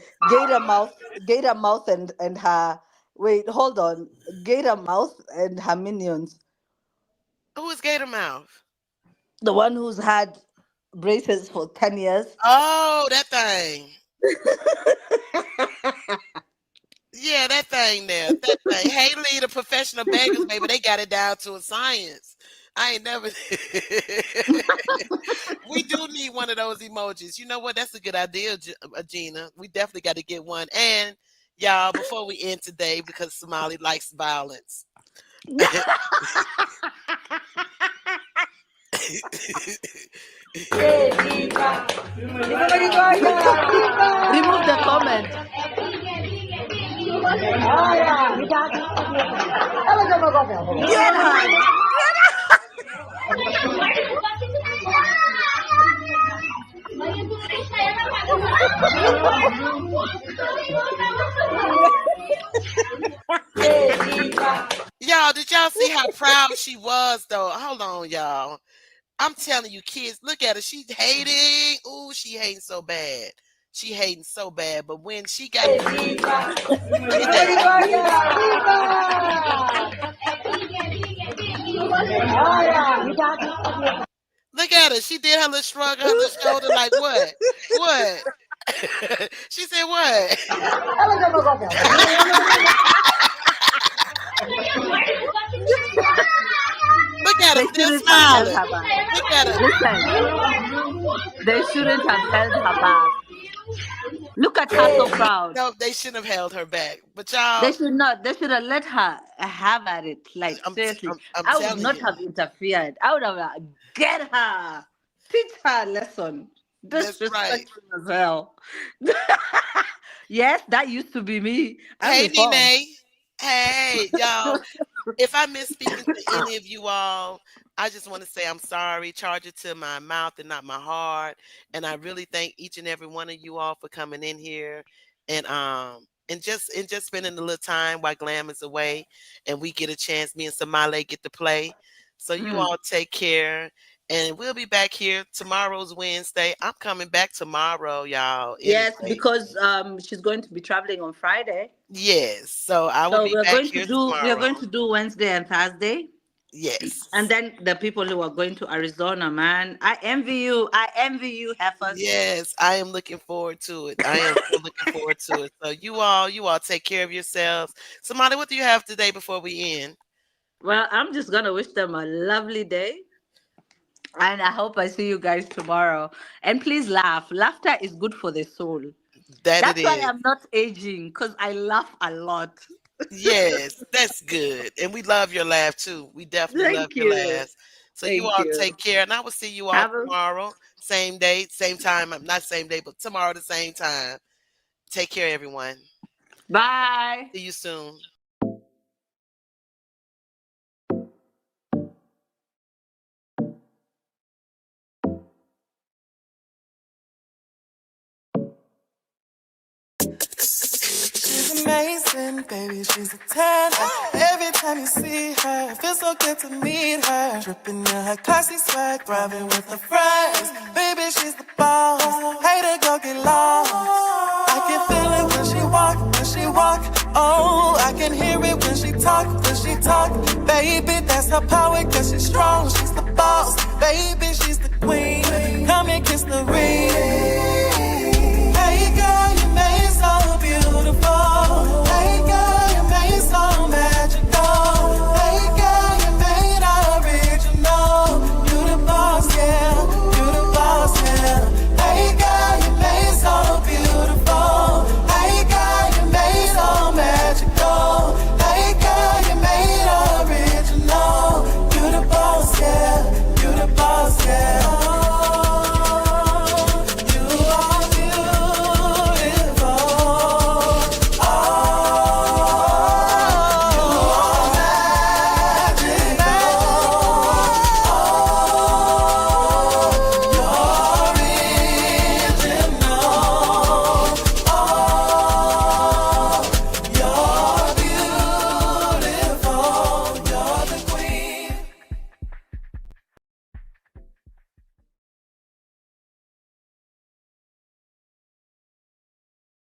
gator mouth and her. Wait, hold on. Gator mouth and her minions. Who is Gator Mouth? The one who's had braces for 10 years. Oh, that thing. Yeah, that thing there. That thing. Haley, the professional beggars, baby, they got it down to a science. I ain't never. We do need one of those emojis. You know what? That's a good idea, Gina. We definitely got to get one. And y'all, before we end today, because Somali likes violence. Remove the comment. Get her. Y'all, did y'all see how proud she was, though? Hold on, y'all. I'm telling you, kids, look at her. She's hating. Ooh, she hating so bad. She hating so bad. But when she got look at her. She did her little shrug, her little shoulder, like what? What? She said what? Look at her, still smiling. Look at her. Listen, they shouldn't have held her back. Look at her so proud. No, they shouldn't have held her back. But y'all, They should not. They should have let her have at it. Like seriously, I'm I would telling not you. have interfered. I would have get her, teach her a lesson. That's right. Disrespectful as hell. Yes, that used to be me. Hey, I'm reformed. Nene. Hey, y'all. If I miss speaking to any of you all, I just want to say I'm sorry. Charge it to my mouth and not my heart. And I really thank each and every one of you all for coming in here and just spending a little time while Glam is away and we get a chance. Me and Somali get to play. So you all take care. And we'll be back here. Tomorrow's Wednesday. I'm coming back tomorrow, y'all. Yes, Anyway. because she's going to be traveling on Friday. Yes. So I will So be we're back going here to do tomorrow. we're going to do Wednesday and Thursday. Yes. And then the people who are going to Arizona, man, I envy you. I envy you, heifers. Yes, I am looking forward to it. I am so looking forward to it. So you all take care of yourselves. Somali, what do you have today before we end? Well, I'm just gonna wish them a lovely day. And I hope I see you guys tomorrow. And please laugh. Laughter is good for the soul. That's why I'm not aging, because I laugh a lot. Yes, that's good. And we love your laugh too. We definitely love your laugh. So you all take care. And I will see you all tomorrow. Same day, same time. Not same day, but tomorrow the same time. Take care, everyone. Bye. See you soon. She's amazing, baby, she's a 10. Every time you see her, it feels so good to meet her. Dripping in her classy swag, driving with her friends. Baby, she's the boss, hey to go get lost. I can feel it when she walk. Oh, I can hear it when she talk. Baby, that's her power, cause she's strong, she's the boss. Baby, she's the queen, come and kiss the ring.